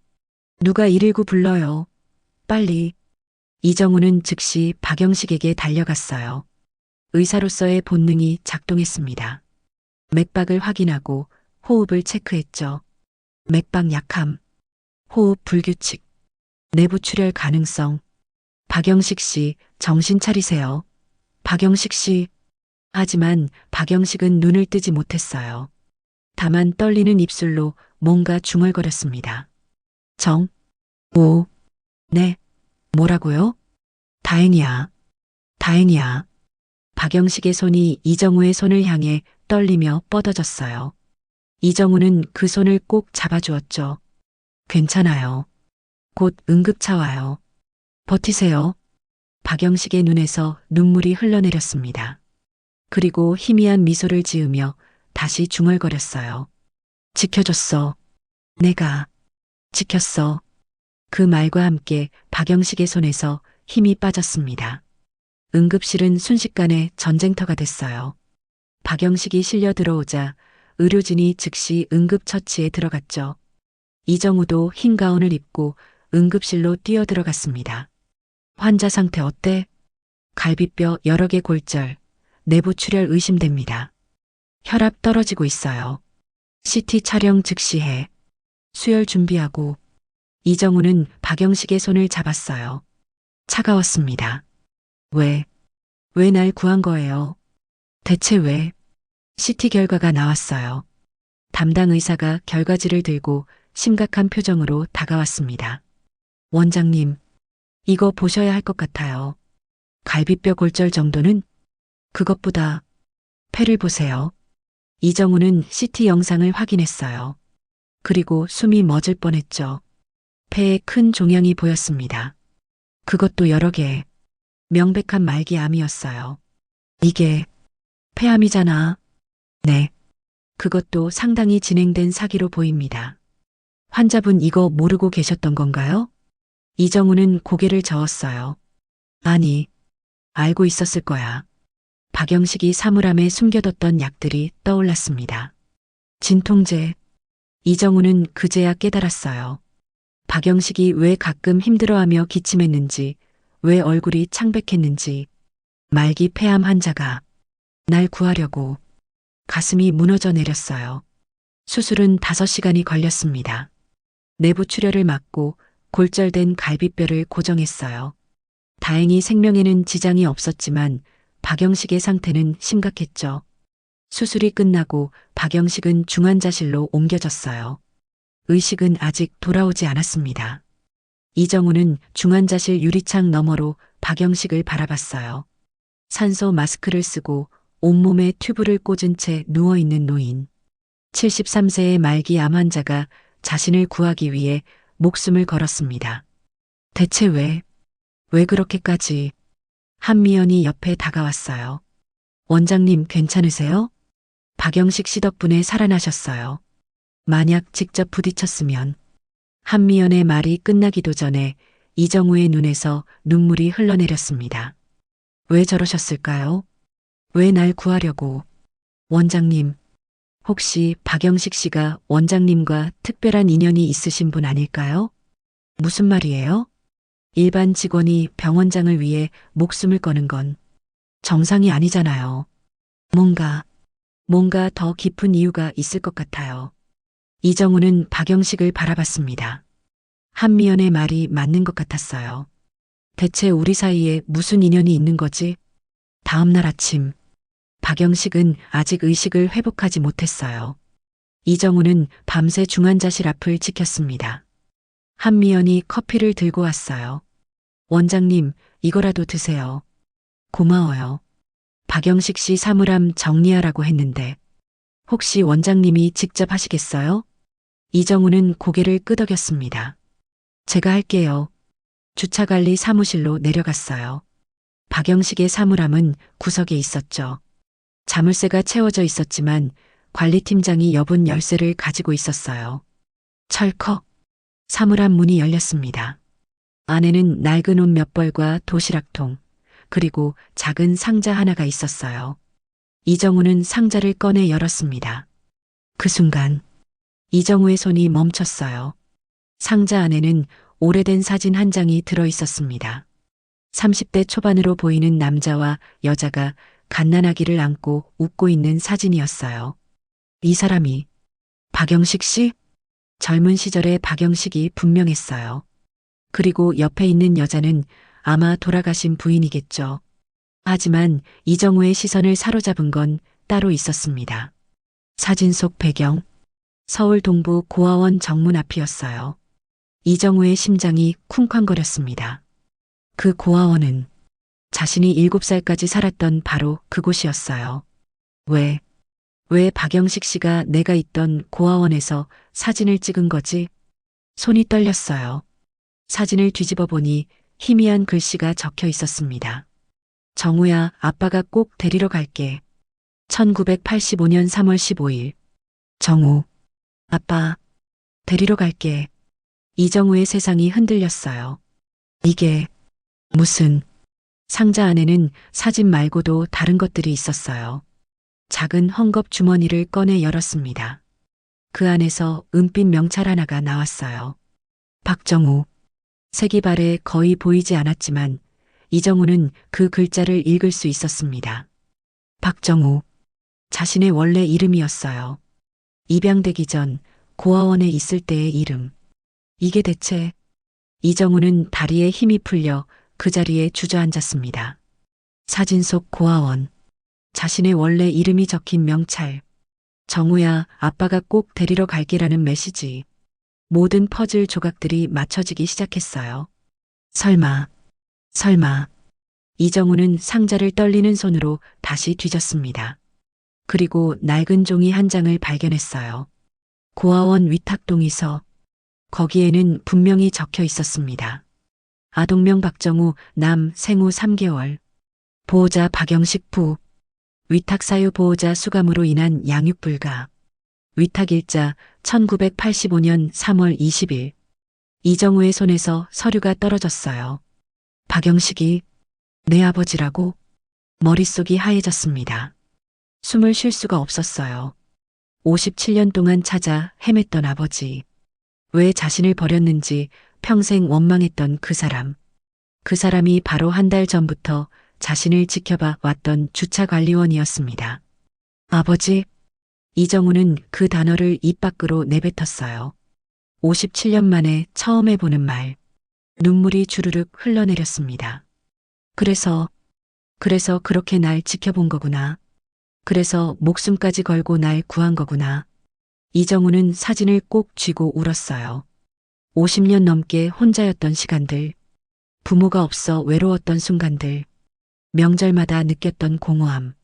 누가 119 불러요. 빨리. 이정우는 즉시 박영식에게 달려갔어요. 의사로서의 본능이 작동했습니다. 맥박을 확인하고 호흡을 체크했죠. 맥박 약함, 호흡 불규칙, 내부 출혈 가능성. 박영식 씨, 정신 차리세요. 박영식 씨. 하지만 박영식은 눈을 뜨지 못했어요. 다만 떨리는 입술로 뭔가 중얼거렸습니다. 네. 뭐라고요? 다행이야. 다행이야. 박영식의 손이 이정우의 손을 향해 떨리며 뻗어졌어요. 이정우는 그 손을 꼭 잡아주었죠. 괜찮아요. 곧 응급차 와요. 버티세요. 박영식의 눈에서 눈물이 흘러내렸습니다. 그리고 희미한 미소를 지으며 다시 중얼거렸어요. 지켜줬어. 내가 지켰어. 그 말과 함께 박영식의 손에서 힘이 빠졌습니다. 응급실은 순식간에 전쟁터가 됐어요. 박영식이 실려 들어오자 의료진이 즉시 응급처치에 들어갔죠. 이정우도 흰 가운을 입고 응급실로 뛰어들어갔습니다. 환자 상태 어때? 갈비뼈 여러 개 골절, 내부 출혈 의심됩니다. 혈압 떨어지고 있어요. CT 촬영 즉시 해. 수혈 준비하고. 이정우는 박영식의 손을 잡았어요. 차가웠습니다. 왜 날 구한 거예요? 대체 왜? CT 결과가 나왔어요. 담당 의사가 결과지를 들고 심각한 표정으로 다가왔습니다. 원장님, 이거 보셔야 할 것 같아요. 갈비뼈 골절 정도는? 그것보다 폐를 보세요. 이정우는 CT 영상을 확인했어요. 그리고 숨이 멎을 뻔했죠. 폐에 큰 종양이 보였습니다. 그것도 여러 개. 명백한 말기암이었어요. 이게 폐암이잖아. 네. 그것도 상당히 진행된 사기로 보입니다. 환자분 이거 모르고 계셨던 건가요? 이정우는 고개를 저었어요. 아니, 알고 있었을 거야. 박영식이 사물함에 숨겨뒀던 약들이 떠올랐습니다. 진통제. 이정우는 그제야 깨달았어요. 박영식이 왜 가끔 힘들어하며 기침했는지, 왜 얼굴이 창백했는지. 말기 폐암 환자가 날 구하려고. 가슴이 무너져 내렸어요. 수술은 5시간이 걸렸습니다. 내부 출혈을 막고 골절된 갈비뼈를 고정했어요. 다행히 생명에는 지장이 없었지만 박영식의 상태는 심각했죠. 수술이 끝나고 박영식은 중환자실로 옮겨졌어요. 의식은 아직 돌아오지 않았습니다. 이정우는 중환자실 유리창 너머로 박영식을 바라봤어요. 산소 마스크를 쓰고 온몸에 튜브를 꽂은 채 누워있는 노인. 73세의 말기 암 환자가 자신을 구하기 위해 목숨을 걸었습니다. 대체 왜 그렇게까지? 한미연이 옆에 다가왔어요. 원장님 괜찮으세요? 박영식 씨 덕분에 살아나셨어요. 만약 직접 부딪혔으면. 한미연의 말이 끝나기도 전에 이정우의 눈에서 눈물이 흘러내렸습니다. 왜 저러셨을까요? 왜 날 구하려고? 원장님, 혹시 박영식 씨가 원장님과 특별한 인연이 있으신 분 아닐까요? 무슨 말이에요? 일반 직원이 병원장을 위해 목숨을 거는 건 정상이 아니잖아요. 뭔가 더 깊은 이유가 있을 것 같아요. 이정우는 박영식을 바라봤습니다. 한미연의 말이 맞는 것 같았어요. 대체 우리 사이에 무슨 인연이 있는 거지? 다음 날 아침, 박영식은 아직 의식을 회복하지 못했어요. 이정우는 밤새 중환자실 앞을 지켰습니다. 한미연이 커피를 들고 왔어요. 원장님, 이거라도 드세요. 고마워요. 박영식 씨 사물함 정리하라고 했는데 혹시 원장님이 직접 하시겠어요? 이정우는 고개를 끄덕였습니다. 제가 할게요. 주차관리 사무실로 내려갔어요. 박영식의 사물함은 구석에 있었죠. 자물쇠가 채워져 있었지만 관리팀장이 여분 열쇠를 가지고 있었어요. 철컥. 사물함 문이 열렸습니다. 안에는 낡은 옷 몇 벌과 도시락통, 그리고 작은 상자 하나가 있었어요. 이정우는 상자를 꺼내 열었습니다. 그 순간 이정우의 손이 멈췄어요. 상자 안에는 오래된 사진 한 장이 들어 있었습니다. 30대 초반으로 보이는 남자와 여자가 갓난아기를 안고 웃고 있는 사진이었어요. 이 사람이 박영식 씨? 젊은 시절의 박영식이 분명했어요. 그리고 옆에 있는 여자는 아마 돌아가신 부인이겠죠. 하지만 이정우의 시선을 사로잡은 건 따로 있었습니다. 사진 속 배경, 서울 동부 고아원 정문 앞이었어요. 이정우의 심장이 쿵쾅거렸습니다. 그 고아원은 자신이 7살까지 살았던 바로 그곳이었어요. 왜 박영식 씨가 내가 있던 고아원에서 사진을 찍은 거지? 손이 떨렸어요. 사진을 뒤집어 보니 희미한 글씨가 적혀 있었습니다. 정우야, 아빠가 꼭 데리러 갈게. 1985년 3월 15일. 정우. 아빠, 데리러 갈게. 이정우의 세상이 흔들렸어요. 이게 무슨... 상자 안에는 사진 말고도 다른 것들이 있었어요. 작은 헝겊 주머니를 꺼내 열었습니다. 그 안에서 은빛 명찰 하나가 나왔어요. 박정우. 색이 발에 거의 보이지 않았지만 이정우는 그 글자를 읽을 수 있었습니다. 박정우. 자신의 원래 이름이었어요. 입양되기 전 고아원에 있을 때의 이름. 이게 대체. 이정우는 다리에 힘이 풀려 그 자리에 주저앉았습니다. 사진 속 고아원. 자신의 원래 이름이 적힌 명찰. 정우야, 아빠가 꼭 데리러 갈게라는 메시지. 모든 퍼즐 조각들이 맞춰지기 시작했어요. 설마. 이정우는 상자를 떨리는 손으로 다시 뒤졌습니다. 그리고 낡은 종이 한 장을 발견했어요. 고아원 위탁동의서. 거기에는 분명히 적혀 있었습니다. 아동명 박정우, 남, 생후 3개월. 보호자 박영식 부. 위탁사유 보호자 수감으로 인한 양육 불가. 위탁일자 1985년 3월 20일. 이정우의 손에서 서류가 떨어졌어요. 박영식이 내 아버지라고? 머릿속이 하얘졌습니다. 숨을 쉴 수가 없었어요. 57년 동안 찾아 헤맸던 아버지. 왜 자신을 버렸는지 평생 원망했던 그 사람. 그 사람이 바로 한 달 전부터 자신을 지켜봐 왔던 주차관리원이었습니다. 아버지? 이정우는 그 단어를 입 밖으로 내뱉었어요. 57년 만에 처음 해보는 말. 눈물이 주르륵 흘러내렸습니다. 그래서 그렇게 날 지켜본 거구나. 그래서 목숨까지 걸고 날 구한 거구나. 이정우는 사진을 꼭 쥐고 울었어요. 50년 넘게 혼자였던 시간들. 부모가 없어 외로웠던 순간들. 명절마다 느꼈던 공허함.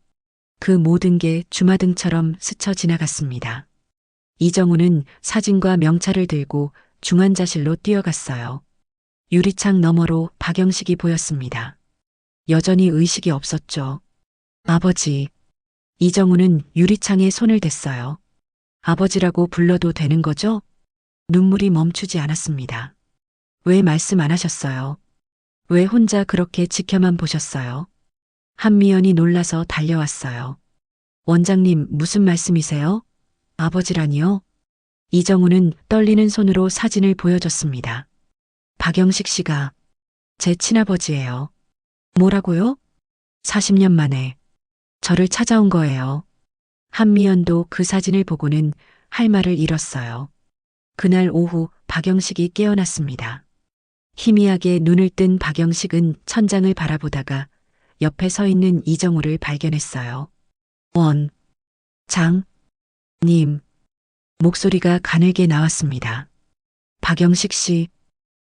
그 모든 게 주마등처럼 스쳐 지나갔습니다. 이정우는 사진과 명찰을 들고 중환자실로 뛰어갔어요. 유리창 너머로 박영식이 보였습니다. 여전히 의식이 없었죠. 아버지. 이정우는 유리창에 손을 댔어요. 아버지라고 불러도 되는 거죠? 눈물이 멈추지 않았습니다. 왜 말씀 안 하셨어요? 왜 혼자 그렇게 지켜만 보셨어요? 한미연이 놀라서 달려왔어요. 원장님, 무슨 말씀이세요? 아버지라니요? 이정우는 떨리는 손으로 사진을 보여줬습니다. 박영식 씨가 제 친아버지예요. 뭐라고요? 40년 만에 저를 찾아온 거예요. 한미연도 그 사진을 보고는 할 말을 잃었어요. 그날 오후 박영식이 깨어났습니다. 희미하게 눈을 뜬 박영식은 천장을 바라보다가 옆에 서 있는 이정우를 발견했어요. 님. 목소리가 가늘게 나왔습니다. 박영식 씨.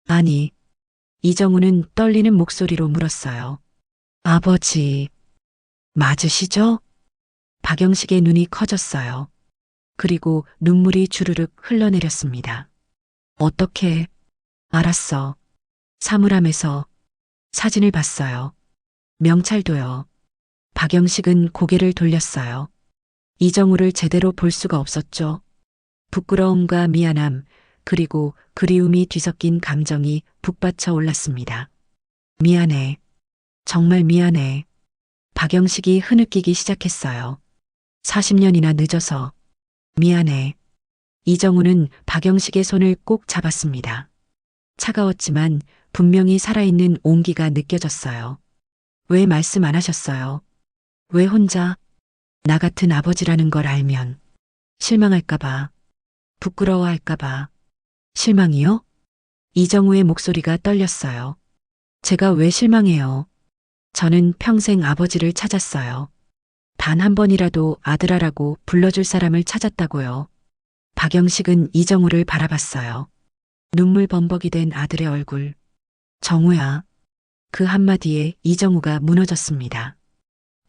아니. 이정우는 떨리는 목소리로 물었어요. 아버지. 맞으시죠? 박영식의 눈이 커졌어요. 그리고 눈물이 주르륵 흘러내렸습니다. 어떻게? 알았어. 사물함에서 사진을 봤어요. 명찰도요. 박영식은 고개를 돌렸어요. 이정우를 제대로 볼 수가 없었죠. 부끄러움과 미안함, 그리고 그리움이 뒤섞인 감정이 북받쳐 올랐습니다. 미안해. 정말 미안해. 박영식이 흐느끼기 시작했어요. 40년이나 늦어서. 미안해. 이정우는 박영식의 손을 꼭 잡았습니다. 차가웠지만 분명히 살아있는 온기가 느껴졌어요. 왜 말씀 안 하셨어요? 왜 혼자? 나 같은 아버지라는 걸 알면 실망할까봐, 부끄러워할까봐. 실망이요? 이정우의 목소리가 떨렸어요. 제가 왜 실망해요? 저는 평생 아버지를 찾았어요. 단 한 번이라도 아들아라고 불러줄 사람을 찾았다고요. 박영식은 이정우를 바라봤어요. 눈물 범벅이 된 아들의 얼굴. 정우야. 그 한마디에 이정우가 무너졌습니다.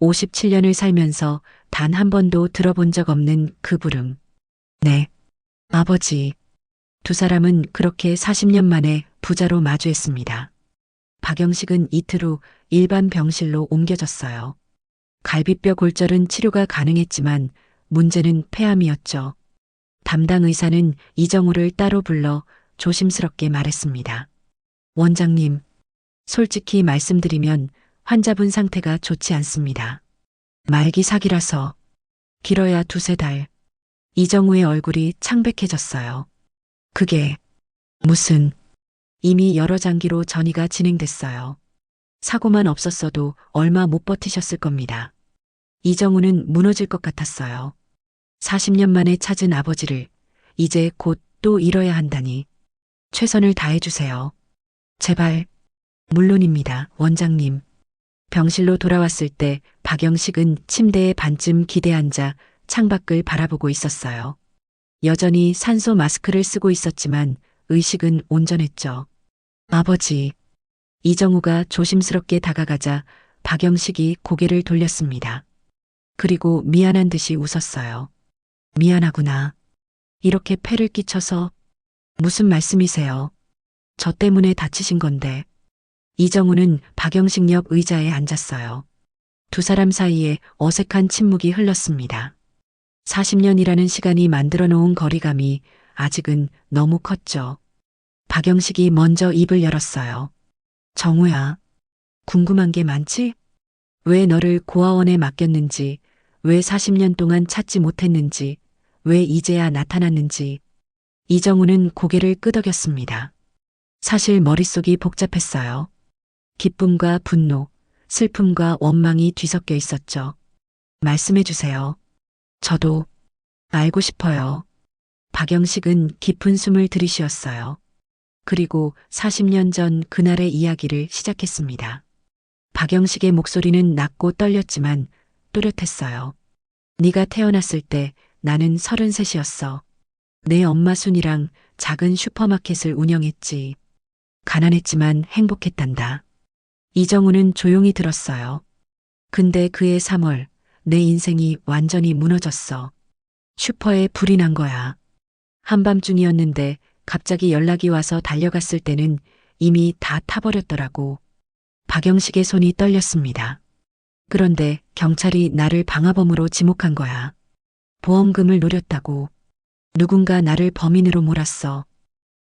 57년을 살면서 단 한 번도 들어본 적 없는 그 부름. 네. 아버지. 두 사람은 그렇게 40년 만에 부자로 마주했습니다. 박영식은 이틀 후 일반 병실로 옮겨졌어요. 갈비뼈 골절은 치료가 가능했지만 문제는 폐암이었죠. 담당 의사는 이정우를 따로 불러 조심스럽게 말했습니다. 원장님, 솔직히 말씀드리면 환자분 상태가 좋지 않습니다. 말기 사기라서 길어야 2~3달. 이정우의 얼굴이 창백해졌어요. 그게 무슨 이미 여러 장기로 전이가 진행됐어요. 사고만 없었어도 얼마 못 버티셨을 겁니다. 이정우는 무너질 것 같았어요. 40년 만에 찾은 아버지를 이제 곧 또 잃어야 한다니. 최선을 다해주세요. 제발. 물론입니다, 원장님. 병실로 돌아왔을 때 박영식은 침대에 반쯤 기대 앉아 창밖을 바라보고 있었어요. 여전히 산소 마스크를 쓰고 있었지만 의식은 온전했죠. 아버지. 이정우가 조심스럽게 다가가자 박영식이 고개를 돌렸습니다. 그리고 미안한 듯이 웃었어요. 미안하구나. 이렇게 폐를 끼쳐서. 무슨 말씀이세요? 저 때문에 다치신 건데. 이정우는 박영식 옆 의자에 앉았어요. 두 사람 사이에 어색한 침묵이 흘렀습니다. 40년이라는 시간이 만들어 놓은 거리감이 아직은 너무 컸죠. 박영식이 먼저 입을 열었어요. 정우야, 궁금한 게 많지? 왜 너를 고아원에 맡겼는지, 왜 40년 동안 찾지 못했는지, 왜 이제야 나타났는지. 이정우는 고개를 끄덕였습니다. 사실 머릿속이 복잡했어요. 기쁨과 분노, 슬픔과 원망이 뒤섞여 있었죠. 말씀해 주세요. 저도 알고 싶어요. 박영식은 깊은 숨을 들이쉬었어요. 그리고 40년 전 그날의 이야기를 시작했습니다. 박영식의 목소리는 낮고 떨렸지만 또렷했어요. 네가 태어났을 때 나는 33이었어. 내 엄마 순이랑 작은 슈퍼마켓을 운영했지. 가난했지만 행복했단다. 이정우는 조용히 들었어요. 근데 그해 3월 내 인생이 완전히 무너졌어. 슈퍼에 불이 난 거야. 한밤중이었는데 갑자기 연락이 와서 달려갔을 때는 이미 다 타버렸더라고. 박영식의 손이 떨렸습니다. 그런데 경찰이 나를 방화범으로 지목한 거야. 보험금을 노렸다고. 누군가 나를 범인으로 몰았어.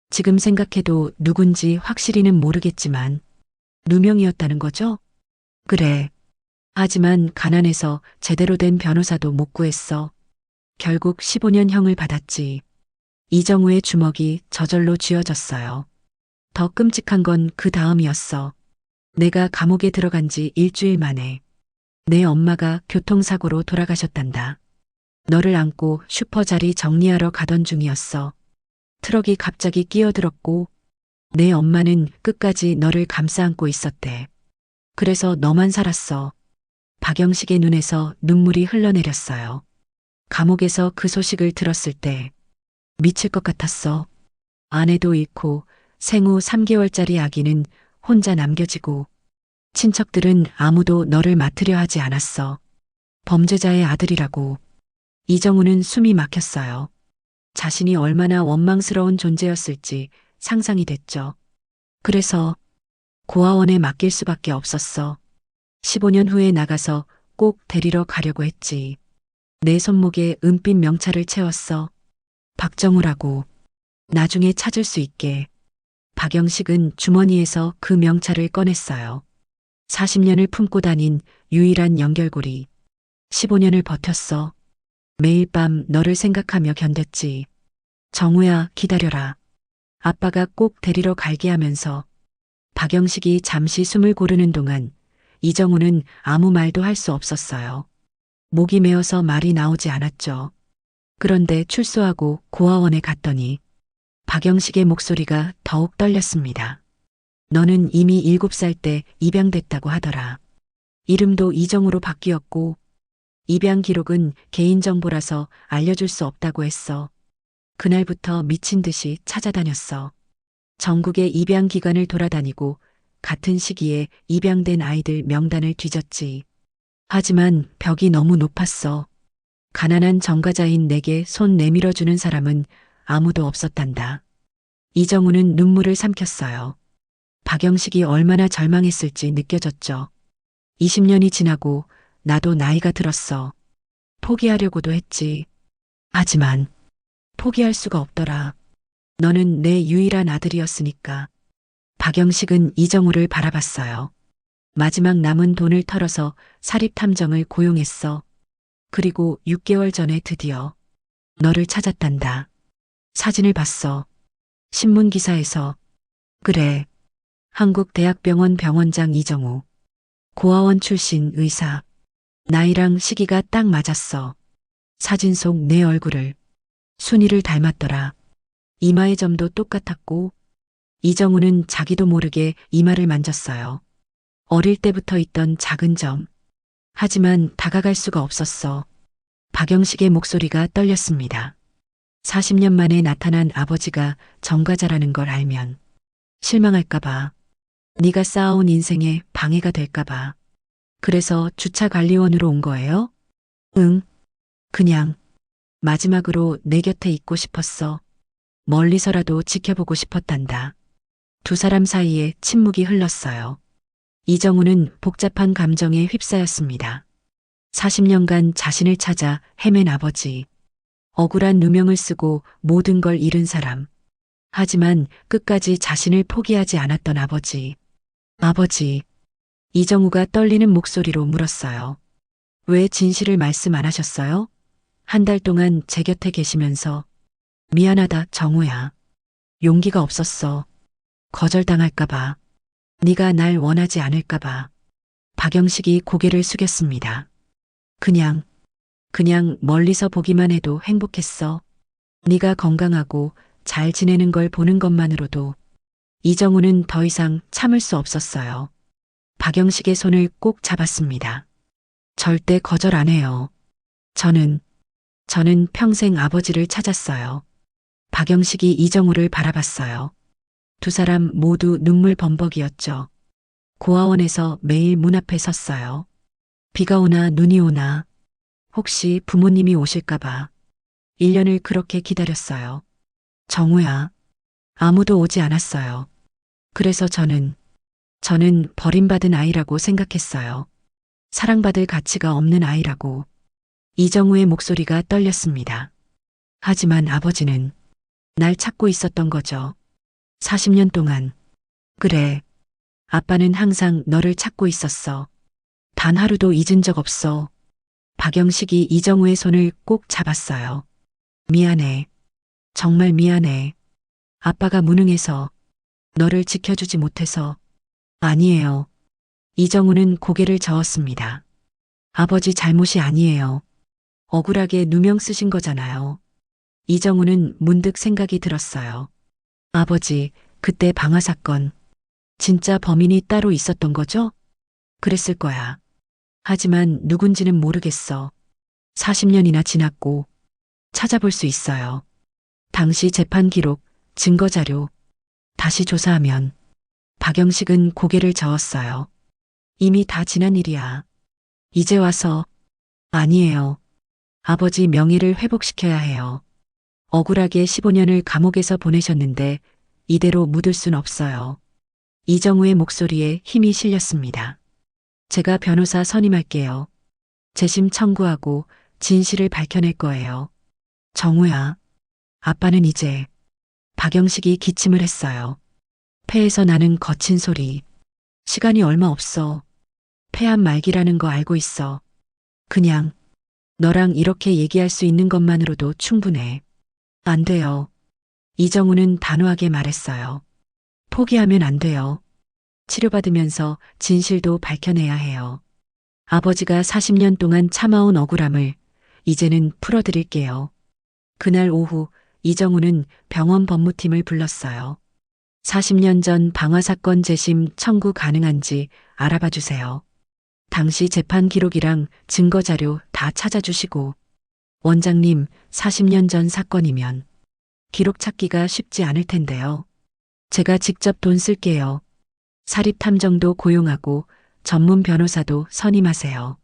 지금 생각해도 누군지 확실히는 모르겠지만 누명이었다는 거죠? 그래. 하지만 가난해서 제대로 된 변호사도 못 구했어. 결국 15년형을 받았지. 이정우의 주먹이 저절로 쥐어졌어요. 더 끔찍한 건 그 다음이었어. 내가 감옥에 들어간 지 일주일 만에 내 엄마가 교통사고로 돌아가셨단다. 너를 안고 슈퍼 자리 정리하러 가던 중이었어. 트럭이 갑자기 끼어들었고 내 엄마는 끝까지 너를 감싸 안고 있었대. 그래서 너만 살았어. 박영식의 눈에서 눈물이 흘러내렸어요. 감옥에서 그 소식을 들었을 때 미칠 것 같았어. 아내도 잃고 생후 3개월짜리 아기는 혼자 남겨지고 친척들은 아무도 너를 맡으려 하지 않았어. 범죄자의 아들이라고. 이정우는 숨이 막혔어요. 자신이 얼마나 원망스러운 존재였을지 상상이 됐죠. 그래서 고아원에 맡길 수밖에 없었어. 15년 후에 나가서 꼭 데리러 가려고 했지. 내 손목에 은빛 명찰을 채웠어. 박정우라고. 나중에 찾을 수 있게. 박영식은 주머니에서 그 명찰을 꺼냈어요. 40년을 품고 다닌 유일한 연결고리. 15년을 버텼어. 매일 밤 너를 생각하며 견뎠지. 정우야, 기다려라. 아빠가 꼭 데리러 갈게 하면서. 박영식이 잠시 숨을 고르는 동안 이정우는 아무 말도 할 수 없었어요. 목이 메어서 말이 나오지 않았죠. 그런데 출소하고 고아원에 갔더니 박영식의 목소리가 더욱 떨렸습니다. 너는 이미 7살 때 입양됐다고 하더라. 이름도 이정우로 바뀌었고 입양 기록은 개인정보라서 알려줄 수 없다고 했어. 그날부터 미친 듯이 찾아다녔어. 전국의 입양 기관을 돌아다니고 같은 시기에 입양된 아이들 명단을 뒤졌지. 하지만 벽이 너무 높았어. 가난한 전과자인 내게 손 내밀어주는 사람은 아무도 없었단다. 이정우는 눈물을 삼켰어요. 박영식이 얼마나 절망했을지 느껴졌죠. 20년이 지나고 나도 나이가 들었어. 포기하려고도 했지. 하지만 포기할 수가 없더라. 너는 내 유일한 아들이었으니까. 박영식은 이정우를 바라봤어요. 마지막 남은 돈을 털어서 사립탐정을 고용했어. 그리고 6개월 전에 드디어 너를 찾았단다. 사진을 봤어. 신문 기사에서. 그래. 한국대학병원 병원장 이정우. 고아원 출신 의사. 나이랑 시기가 딱 맞았어. 사진 속 내 얼굴을. 순이를 닮았더라. 이마의 점도 똑같았고, 이정우는 자기도 모르게 이마를 만졌어요. 어릴 때부터 있던 작은 점. 하지만 다가갈 수가 없었어. 박영식의 목소리가 떨렸습니다. 40년 만에 나타난 아버지가 전과자라는 걸 알면 실망할까봐, 네가 쌓아온 인생에 방해가 될까봐. 그래서 주차관리원으로 온 거예요? 응. 그냥 마지막으로 내 곁에 있고 싶었어. 멀리서라도 지켜보고 싶었단다. 두 사람 사이에 침묵이 흘렀어요. 이정우는 복잡한 감정에 휩싸였습니다. 40년간 자신을 찾아 헤맨 아버지. 억울한 누명을 쓰고 모든 걸 잃은 사람. 하지만 끝까지 자신을 포기하지 않았던 아버지. 아버지. 이정우가 떨리는 목소리로 물었어요. 왜 진실을 말씀 안 하셨어요? 한 달 동안 제 곁에 계시면서. 미안하다, 정우야. 용기가 없었어. 거절당할까봐. 네가 날 원하지 않을까봐. 박영식이 고개를 숙였습니다. 그냥 멀리서 보기만 해도 행복했어. 네가 건강하고 잘 지내는 걸 보는 것만으로도. 이정우는 더 이상 참을 수 없었어요. 박영식의 손을 꼭 잡았습니다. 절대 거절 안 해요. 저는 평생 아버지를 찾았어요. 박영식이 이정우를 바라봤어요. 두 사람 모두 눈물 범벅이었죠. 고아원에서 매일 문 앞에 섰어요. 비가 오나 눈이 오나 혹시 부모님이 오실까봐 1년을 그렇게 기다렸어요. 정우야, 아무도 오지 않았어요. 그래서 저는 버림받은 아이라고 생각했어요. 사랑받을 가치가 없는 아이라고. 이정우의 목소리가 떨렸습니다. 하지만 아버지는 날 찾고 있었던 거죠. 40년 동안. 그래. 아빠는 항상 너를 찾고 있었어. 단 하루도 잊은 적 없어. 박영식이 이정우의 손을 꼭 잡았어요. 미안해. 정말 미안해. 아빠가 무능해서, 너를 지켜주지 못해서. 아니에요. 이정우는 고개를 저었습니다. 아버지 잘못이 아니에요. 억울하게 누명 쓰신 거잖아요. 이정우는 문득 생각이 들었어요. 아버지, 그때 방화 사건. 진짜 범인이 따로 있었던 거죠? 그랬을 거야. 하지만 누군지는 모르겠어. 40년이나 지났고 찾아볼 수 있어요. 당시 재판 기록, 증거 자료. 다시 조사하면. 박영식은 고개를 저었어요. 이미 다 지난 일이야. 이제 와서. 아니에요. 아버지 명예를 회복시켜야 해요. 억울하게 15년을 감옥에서 보내셨는데 이대로 묻을 순 없어요. 이정우의 목소리에 힘이 실렸습니다. 제가 변호사 선임할게요. 재심 청구하고 진실을 밝혀낼 거예요. 정우야, 아빠는 이제. 박영식이 기침을 했어요. 폐에서 나는 거친 소리. 시간이 얼마 없어. 폐암 말기라는 거 알고 있어. 그냥 너랑 이렇게 얘기할 수 있는 것만으로도 충분해. 안 돼요. 이정우는 단호하게 말했어요. 포기하면 안 돼요. 치료받으면서 진실도 밝혀내야 해요. 아버지가 40년 동안 참아온 억울함을 이제는 풀어드릴게요. 그날 오후 이정우는 병원 법무팀을 불렀어요. 40년 전 방화 사건 재심 청구 가능한지 알아봐 주세요. 당시 재판 기록이랑 증거 자료 다 찾아주시고. 원장님, 40년 전 사건이면 기록 찾기가 쉽지 않을 텐데요. 제가 직접 돈 쓸게요. 사립탐정도 고용하고 전문 변호사도 선임하세요.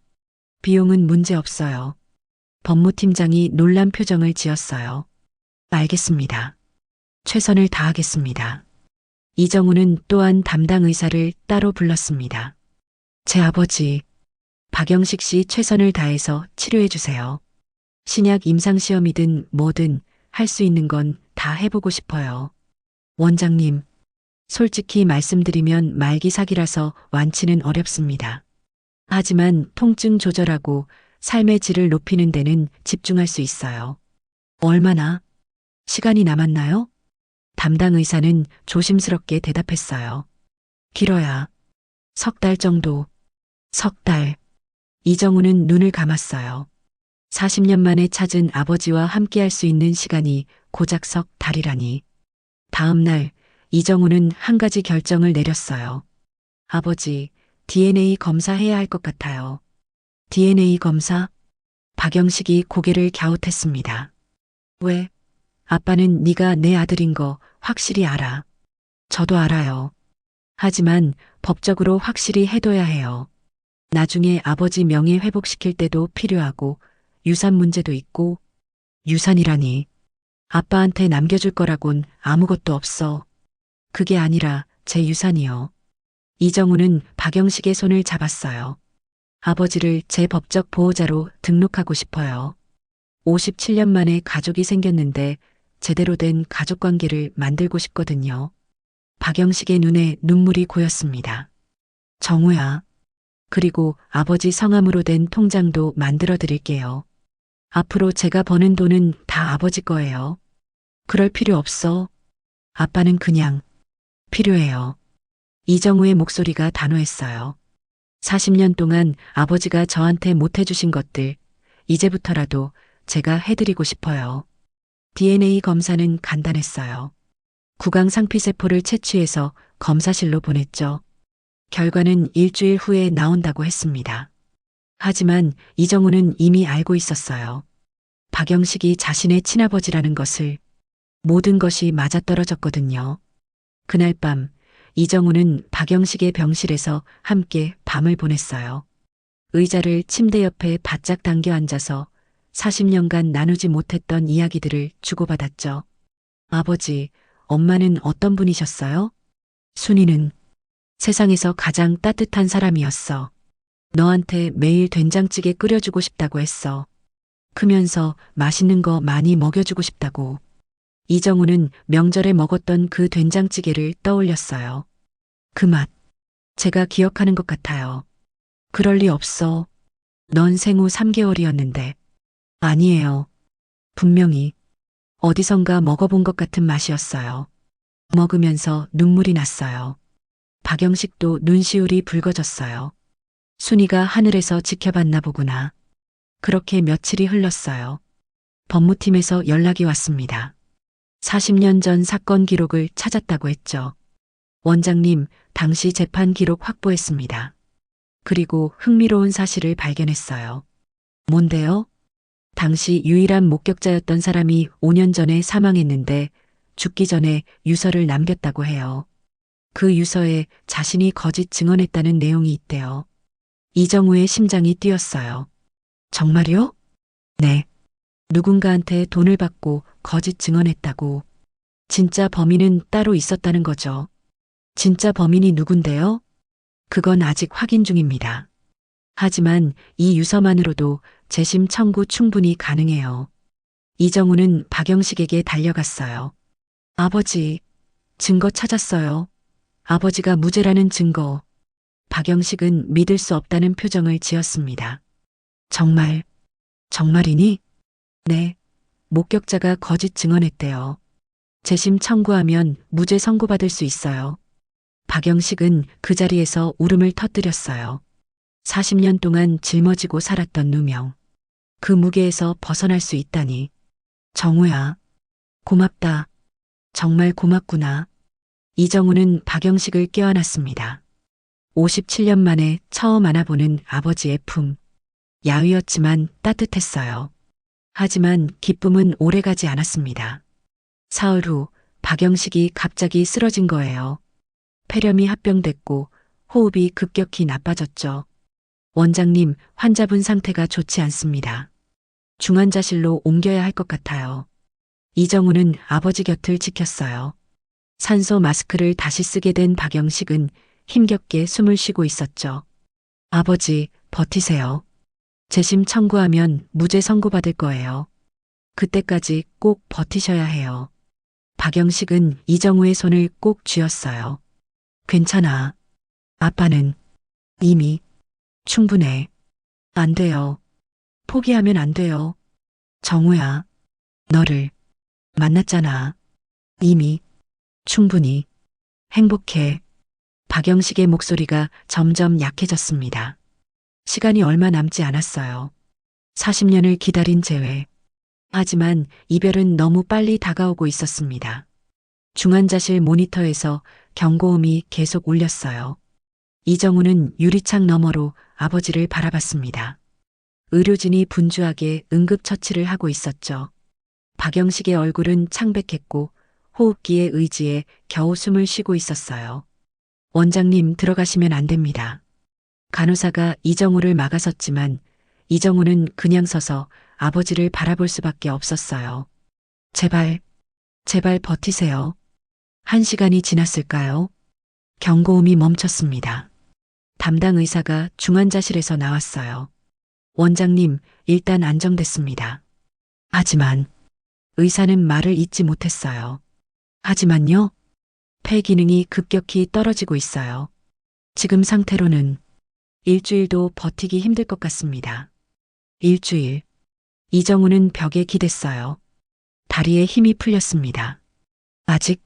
비용은 문제 없어요. 법무팀장이 놀란 표정을 지었어요. 알겠습니다. 최선을 다하겠습니다. 이정우는 또한 담당 의사를 따로 불렀습니다. 제 아버지, 박영식 씨 최선을 다해서 치료해 주세요. 신약 임상시험이든 뭐든 할 수 있는 건 다 해보고 싶어요. 원장님, 솔직히 말씀드리면 말기 사기라서 완치는 어렵습니다. 하지만 통증 조절하고 삶의 질을 높이는 데는 집중할 수 있어요. 얼마나? 시간이 남았나요? 담당 의사는 조심스럽게 대답했어요. 길어야 3달 정도. 3달. 이정우는 눈을 감았어요. 40년 만에 찾은 아버지와 함께할 수 있는 시간이 고작 3달이라니. 다음 날 이정우는 한 가지 결정을 내렸어요. 아버지, DNA 검사해야 할 것 같아요. DNA 검사? 박영식이 고개를 갸웃했습니다. 왜? 아빠는 네가 내 아들인 거 확실히 알아. 저도 알아요. 하지만 법적으로 확실히 해둬야 해요. 나중에 아버지 명예 회복시킬 때도 필요하고 유산 문제도 있고. 유산이라니. 아빠한테 남겨줄 거라곤 아무것도 없어. 그게 아니라 제 유산이요. 이정우는 박영식의 손을 잡았어요. 아버지를 제 법적 보호자로 등록하고 싶어요. 57년 만에 가족이 생겼는데 제대로 된 가족관계를 만들고 싶거든요. 박영식의 눈에 눈물이 고였습니다. 정우야. 그리고 아버지 성함으로 된 통장도 만들어 드릴게요. 앞으로 제가 버는 돈은 다 아버지 거예요. 그럴 필요 없어. 아빠는 그냥 필요해요. 이정우의 목소리가 단호했어요. 40년 동안 아버지가 저한테 못해주신 것들, 이제부터라도 제가 해드리고 싶어요. DNA 검사는 간단했어요. 구강 상피세포를 채취해서 검사실로 보냈죠. 결과는 일주일 후에 나온다고 했습니다. 하지만 이정우는 이미 알고 있었어요. 박영식이 자신의 친아버지라는 것을. 모든 것이 맞아떨어졌거든요. 그날 밤 이정우는 박영식의 병실에서 함께 밤을 보냈어요. 의자를 침대 옆에 바짝 당겨 앉아서 40년간 나누지 못했던 이야기들을 주고받았죠. 아버지, 엄마는 어떤 분이셨어요? 순이는 세상에서 가장 따뜻한 사람이었어. 너한테 매일 된장찌개 끓여주고 싶다고 했어. 크면서 맛있는 거 많이 먹여주고 싶다고. 이정우는 명절에 먹었던 그 된장찌개를 떠올렸어요. 그 맛, 제가 기억하는 것 같아요. 그럴 리 없어. 넌 생후 3개월이었는데. 아니에요. 분명히 어디선가 먹어본 것 같은 맛이었어요. 먹으면서 눈물이 났어요. 박영식도 눈시울이 붉어졌어요. 순이가 하늘에서 지켜봤나 보구나. 그렇게 며칠이 흘렀어요. 법무팀에서 연락이 왔습니다. 40년 전 사건 기록을 찾았다고 했죠. 원장님, 당시 재판 기록 확보했습니다. 그리고 흥미로운 사실을 발견했어요. 뭔데요? 당시 유일한 목격자였던 사람이 5년 전에 사망했는데 죽기 전에 유서를 남겼다고 해요. 그 유서에 자신이 거짓 증언했다는 내용이 있대요. 이정우의 심장이 뛰었어요. 정말요? 네. 누군가한테 돈을 받고 거짓 증언했다고. 진짜 범인은 따로 있었다는 거죠. 진짜 범인이 누군데요? 그건 아직 확인 중입니다. 하지만 이 유서만으로도 재심 청구 충분히 가능해요. 이정우는 박영식에게 달려갔어요. 아버지, 증거 찾았어요. 아버지가 무죄라는 증거. 박영식은 믿을 수 없다는 표정을 지었습니다. 정말, 정말이니? 네, 목격자가 거짓 증언했대요. 재심 청구하면 무죄 선고받을 수 있어요. 박영식은 그 자리에서 울음을 터뜨렸어요. 40년 동안 짊어지고 살았던 누명. 그 무게에서 벗어날 수 있다니. 정우야, 고맙다. 정말 고맙구나. 이정우는 박영식을 껴안았습니다. 57년 만에 처음 안아보는 아버지의 품. 야위였지만 따뜻했어요. 하지만 기쁨은 오래가지 않았습니다. 사흘 후 박영식이 갑자기 쓰러진 거예요. 폐렴이 합병됐고 호흡이 급격히 나빠졌죠. 원장님, 환자분 상태가 좋지 않습니다. 중환자실로 옮겨야 할 것 같아요. 이정우는 아버지 곁을 지켰어요. 산소 마스크를 다시 쓰게 된 박영식은 힘겹게 숨을 쉬고 있었죠. 아버지, 버티세요. 재심 청구하면 무죄 선고받을 거예요. 그때까지 꼭 버티셔야 해요. 박영식은 이정우의 손을 꼭 쥐었어요. 괜찮아. 아빠는 이미 충분해. 안 돼요. 포기하면 안 돼요. 정우야, 너를 만났잖아. 이미 충분히. 행복해. 박영식의 목소리가 점점 약해졌습니다. 시간이 얼마 남지 않았어요. 40년을 기다린 재회. 하지만 이별은 너무 빨리 다가오고 있었습니다. 중환자실 모니터에서 경고음이 계속 울렸어요. 이정우는 유리창 너머로 아버지를 바라봤습니다. 의료진이 분주하게 응급처치를 하고 있었죠. 박영식의 얼굴은 창백했고 호흡기의 의지에 겨우 숨을 쉬고 있었어요. 원장님, 들어가시면 안 됩니다. 간호사가 이정우를 막아섰지만 이정우는 그냥 서서 아버지를 바라볼 수밖에 없었어요. 제발, 제발 버티세요. 1시간이 지났을까요? 경고음이 멈췄습니다. 담당 의사가 중환자실에서 나왔어요. 원장님, 일단 안정됐습니다. 하지만 의사는 말을 잇지 못했어요. 하지만요, 폐 기능이 급격히 떨어지고 있어요. 지금 상태로는 일주일도 버티기 힘들 것 같습니다. 일주일. 이정우는 벽에 기댔어요. 다리에 힘이 풀렸습니다. 아직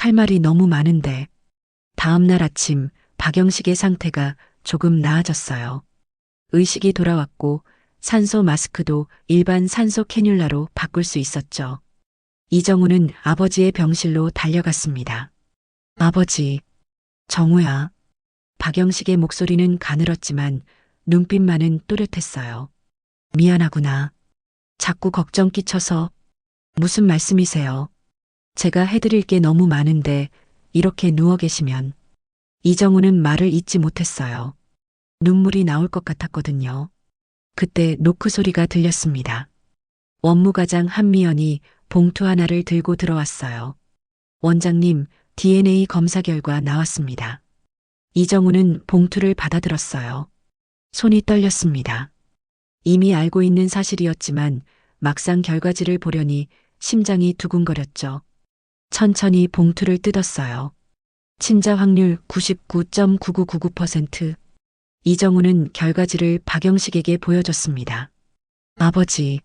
할 말이 너무 많은데. 다음 날 아침 박영식의 상태가 조금 나아졌어요. 의식이 돌아왔고 산소 마스크도 일반 산소 캐뉼라로 바꿀 수 있었죠. 이정우는 아버지의 병실로 달려갔습니다. 아버지, 정우야. 박영식의 목소리는 가늘었지만 눈빛만은 또렷했어요. 미안하구나. 자꾸 걱정 끼쳐서. 무슨 말씀이세요? 제가 해드릴 게 너무 많은데 이렇게 누워 계시면. 이정우는 말을 잇지 못했어요. 눈물이 나올 것 같았거든요. 그때 노크 소리가 들렸습니다. 원무과장 한미연이 봉투 하나를 들고 들어왔어요. 원장님, DNA 검사 결과 나왔습니다. 이정우는 봉투를 받아들었어요. 손이 떨렸습니다. 이미 알고 있는 사실이었지만 막상 결과지를 보려니 심장이 두근거렸죠. 천천히 봉투를 뜯었어요. 친자 확률 99.9999%. 이정우는 결과지를 박영식에게 보여줬습니다. 아버지,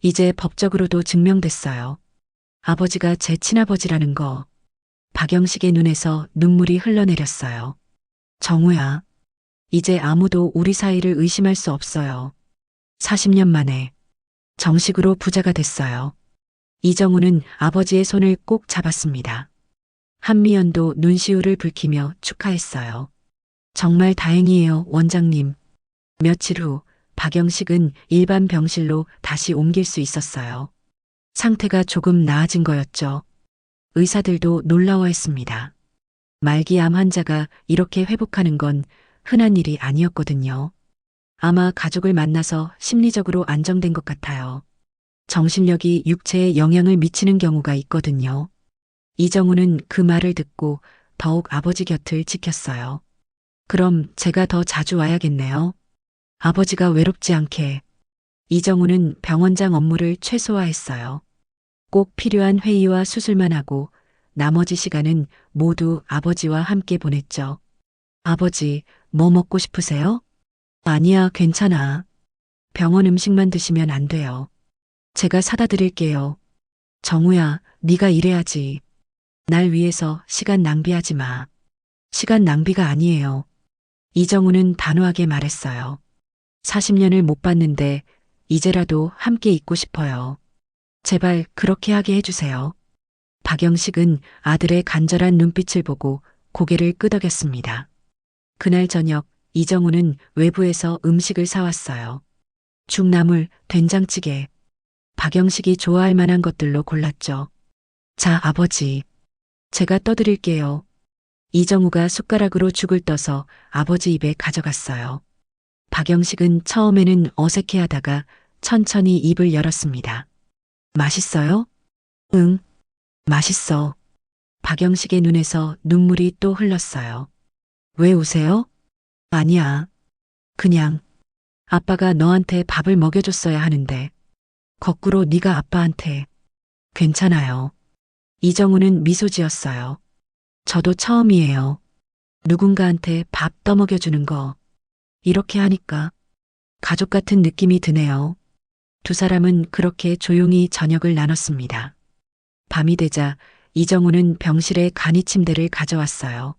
이제 법적으로도 증명됐어요. 아버지가 제 친아버지라는 거. 박영식의 눈에서 눈물이 흘러내렸어요. 정우야, 이제 아무도 우리 사이를 의심할 수 없어요. 40년 만에 정식으로 부자가 됐어요. 이정우는 아버지의 손을 꼭 잡았습니다. 한미연도 눈시울을 붉히며 축하했어요. 정말 다행이에요, 원장님. 며칠 후 박영식은 일반 병실로 다시 옮길 수 있었어요. 상태가 조금 나아진 거였죠. 의사들도 놀라워했습니다. 말기암 환자가 이렇게 회복하는 건 흔한 일이 아니었거든요. 아마 가족을 만나서 심리적으로 안정된 것 같아요. 정신력이 육체에 영향을 미치는 경우가 있거든요. 이정우는 그 말을 듣고 더욱 아버지 곁을 지켰어요. 그럼 제가 더 자주 와야겠네요. 아버지가 외롭지 않게. 이정우는 병원장 업무를 최소화했어요. 꼭 필요한 회의와 수술만 하고 나머지 시간은 모두 아버지와 함께 보냈죠. 아버지, 뭐 먹고 싶으세요? 아니야, 괜찮아. 병원 음식만 드시면 안 돼요. 제가 사다 드릴게요. 정우야, 네가 일해야지. 날 위해서 시간 낭비하지 마. 시간 낭비가 아니에요. 이정우는 단호하게 말했어요. 40년을 못 봤는데 이제라도 함께 있고 싶어요. 제발 그렇게 하게 해주세요. 박영식은 아들의 간절한 눈빛을 보고 고개를 끄덕였습니다. 그날 저녁 이정우는 외부에서 음식을 사왔어요. 죽나물, 된장찌개. 박영식이 좋아할 만한 것들로 골랐죠. 자, 아버지. 제가 떠드릴게요. 이정우가 숟가락으로 죽을 떠서 아버지 입에 가져갔어요. 박영식은 처음에는 어색해하다가 천천히 입을 열었습니다. 맛있어요? 응, 맛있어. 박영식의 눈에서 눈물이 또 흘렀어요. 왜 우세요? 아니야. 그냥 아빠가 너한테 밥을 먹여줬어야 하는데 거꾸로 네가 아빠한테. 괜찮아요. 이정우는 미소 지었어요. 저도 처음이에요. 누군가한테 밥 떠먹여주는 거. 이렇게 하니까 가족 같은 느낌이 드네요. 두 사람은 그렇게 조용히 저녁을 나눴습니다. 밤이 되자 이정우는 병실에 간이 침대를 가져왔어요.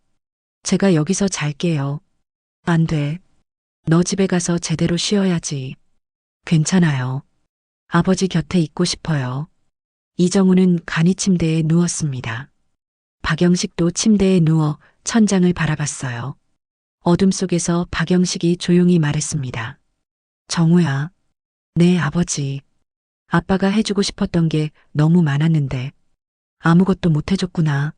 제가 여기서 잘게요. 안 돼. 너 집에 가서 제대로 쉬어야지. 괜찮아요. 아버지 곁에 있고 싶어요. 이정우는 간이 침대에 누웠습니다. 박영식도 침대에 누워 천장을 바라봤어요. 어둠 속에서 박영식이 조용히 말했습니다. 정우야. 네, 아버지. 아빠가 해주고 싶었던 게 너무 많았는데 아무것도 못 해줬구나.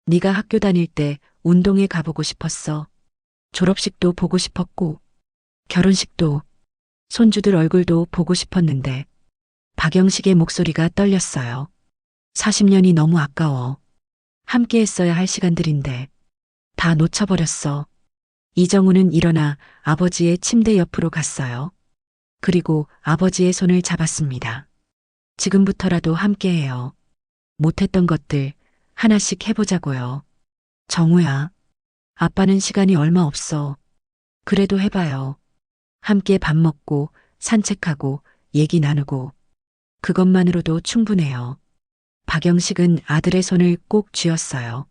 네가 학교 다닐 때 운동회 가보고 싶었어. 졸업식도 보고 싶었고 결혼식도 손주들 얼굴도 보고 싶었는데 박영식의 목소리가 떨렸어요. 40년이 너무 아까워. 함께 했어야 할 시간들인데 다 놓쳐버렸어. 이정우는 일어나 아버지의 침대 옆으로 갔어요. 그리고 아버지의 손을 잡았습니다. 지금부터라도 함께해요. 못했던 것들 하나씩 해보자고요. 정우야, 아빠는 시간이 얼마 없어. 그래도 해봐요. 함께 밥 먹고 산책하고 얘기 나누고 그것만으로도 충분해요. 박영식은 아들의 손을 꼭 쥐었어요.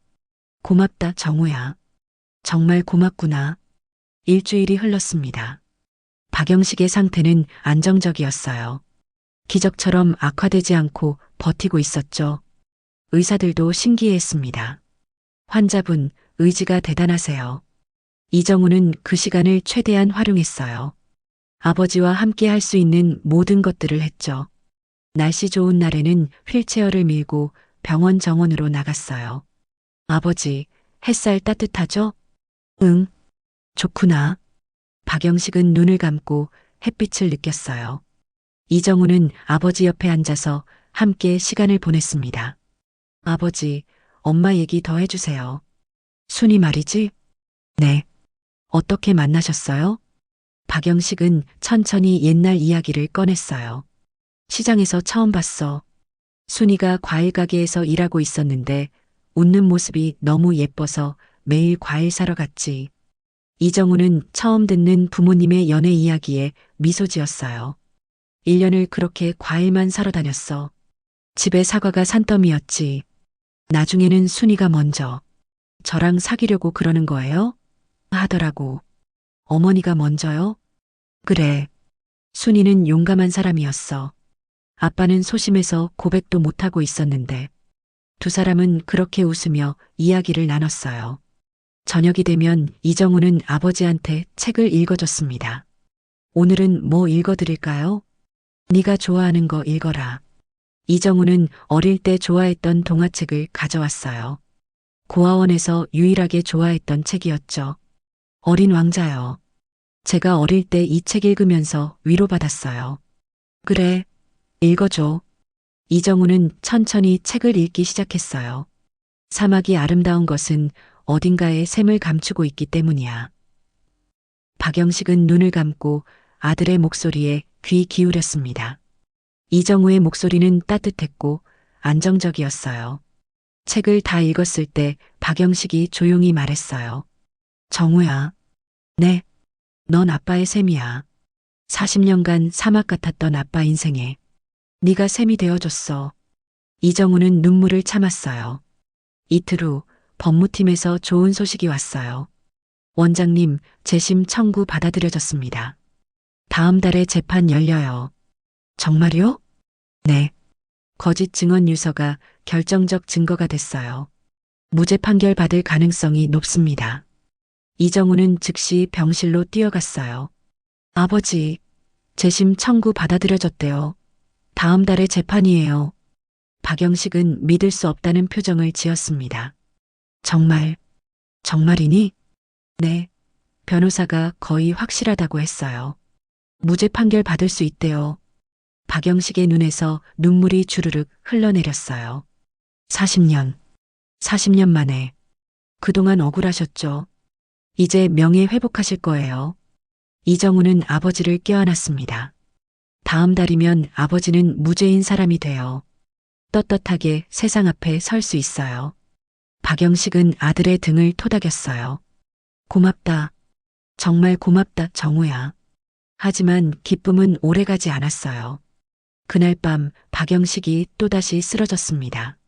고맙다, 정우야. 정말 고맙구나. 일주일이 흘렀습니다. 박영식의 상태는 안정적이었어요. 기적처럼 악화되지 않고 버티고 있었죠. 의사들도 신기해했습니다. 환자분, 의지가 대단하세요. 이정우는 그 시간을 최대한 활용했어요. 아버지와 함께 할 수 있는 모든 것들을 했죠. 날씨 좋은 날에는 휠체어를 밀고 병원 정원으로 나갔어요. 아버지, 햇살 따뜻하죠? 응, 좋구나. 박영식은 눈을 감고 햇빛을 느꼈어요. 이정우는 아버지 옆에 앉아서 함께 시간을 보냈습니다. 아버지, 엄마 얘기 더 해주세요. 순이 말이지? 네. 어떻게 만나셨어요? 박영식은 천천히 옛날 이야기를 꺼냈어요. 시장에서 처음 봤어. 순이가 과일 가게에서 일하고 있었는데 웃는 모습이 너무 예뻐서 매일 과일 사러 갔지. 이정우는 처음 듣는 부모님의 연애 이야기에 미소 지었어요. 1년을 그렇게 과일만 사러 다녔어. 집에 사과가 산더미였지. 나중에는 순이가 먼저 저랑 사귀려고 그러는 거예요? 하더라고. 어머니가 먼저요? 그래. 순이는 용감한 사람이었어. 아빠는 소심해서 고백도 못하고 있었는데 두 사람은 그렇게 웃으며 이야기를 나눴어요. 저녁이 되면 이정우는 아버지한테 책을 읽어줬습니다. 오늘은 뭐 읽어드릴까요? 네가 좋아하는 거 읽어라. 이정우는 어릴 때 좋아했던 동화책을 가져왔어요. 고아원에서 유일하게 좋아했던 책이었죠. 어린 왕자요. 제가 어릴 때 이 책 읽으면서 위로받았어요. 그래, 읽어줘. 이정우는 천천히 책을 읽기 시작했어요. 사막이 아름다운 것은 어딘가에 샘을 감추고 있기 때문이야. 박영식은 눈을 감고 아들의 목소리에 귀 기울였습니다. 이정우의 목소리는 따뜻했고 안정적이었어요. 책을 다 읽었을 때 박영식이 조용히 말했어요. 정우야. 네. 넌 아빠의 샘이야. 40년간 사막 같았던 아빠 인생에 네가 샘이 되어줬어. 이정우는 눈물을 참았어요. 이틀 후 법무팀에서 좋은 소식이 왔어요. 원장님, 재심 청구 받아들여졌습니다. 다음 달에 재판 열려요. 정말요? 네. 거짓 증언 유서가 결정적 증거가 됐어요. 무죄 판결 받을 가능성이 높습니다. 이정우는 즉시 병실로 뛰어갔어요. 아버지, 재심 청구 받아들여졌대요. 다음 달에 재판이에요. 박영식은 믿을 수 없다는 표정을 지었습니다. 정말, 정말이니? 네. 변호사가 거의 확실하다고 했어요. 무죄 판결 받을 수 있대요. 박영식의 눈에서 눈물이 주르륵 흘러내렸어요. 40년 만에. 그동안 억울하셨죠? 이제 명예 회복하실 거예요. 이정우는 아버지를 껴안았습니다. 다음 달이면 아버지는 무죄인 사람이 돼요. 떳떳하게 세상 앞에 설 수 있어요. 박영식은 아들의 등을 토닥였어요. 고맙다. 정말 고맙다, 정우야. 하지만 기쁨은 오래가지 않았어요. 그날 밤 박영식이 또다시 쓰러졌습니다.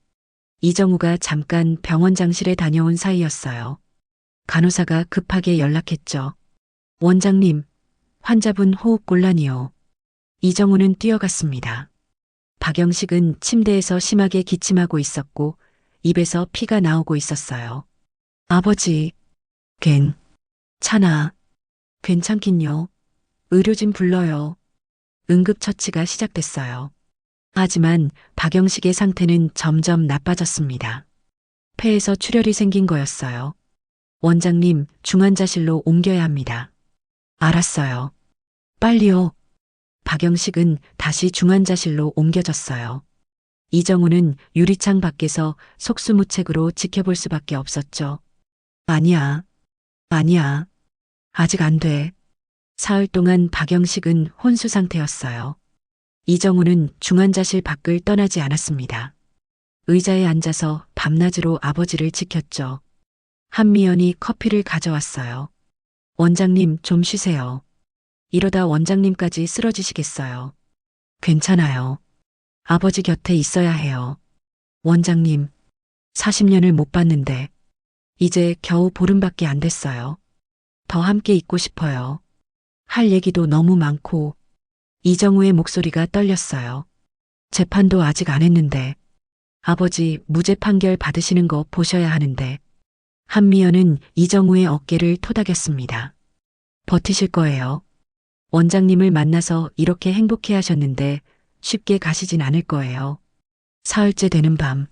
이정우가 잠깐 병원장실에 다녀온 사이였어요. 간호사가 급하게 연락했죠. 원장님, 환자분 호흡곤란이요. 이정우는 뛰어갔습니다. 박영식은 침대에서 심하게 기침하고 있었고 입에서 피가 나오고 있었어요. 아버지, 괜찮아. 괜찮긴요. 의료진 불러요. 응급처치가 시작됐어요. 하지만 박영식의 상태는 점점 나빠졌습니다. 폐에서 출혈이 생긴 거였어요. 원장님, 중환자실로 옮겨야 합니다. 알았어요. 빨리요. 박영식은 다시 중환자실로 옮겨졌어요. 이정우는 유리창 밖에서 속수무책으로 지켜볼 수밖에 없었죠. 아니야. 아니야. 아직 안 돼. 사흘 동안 박영식은 혼수 상태였어요. 이정우는 중환자실 밖을 떠나지 않았습니다. 의자에 앉아서 밤낮으로 아버지를 지켰죠. 한미연이 커피를 가져왔어요. 원장님, 좀 쉬세요. 이러다 원장님까지 쓰러지시겠어요. 괜찮아요. 아버지 곁에 있어야 해요. 원장님, 40년을 못 봤는데 이제 겨우 보름밖에 안 됐어요. 더 함께 있고 싶어요. 할 얘기도 너무 많고. 이정우의 목소리가 떨렸어요. 재판도 아직 안 했는데 아버지 무죄 판결 받으시는 거 보셔야 하는데. 한미연은 이정우의 어깨를 토닥였습니다. 버티실 거예요. 원장님을 만나서 이렇게 행복해 하셨는데 쉽게 가시진 않을 거예요. 사흘째 되는 밤,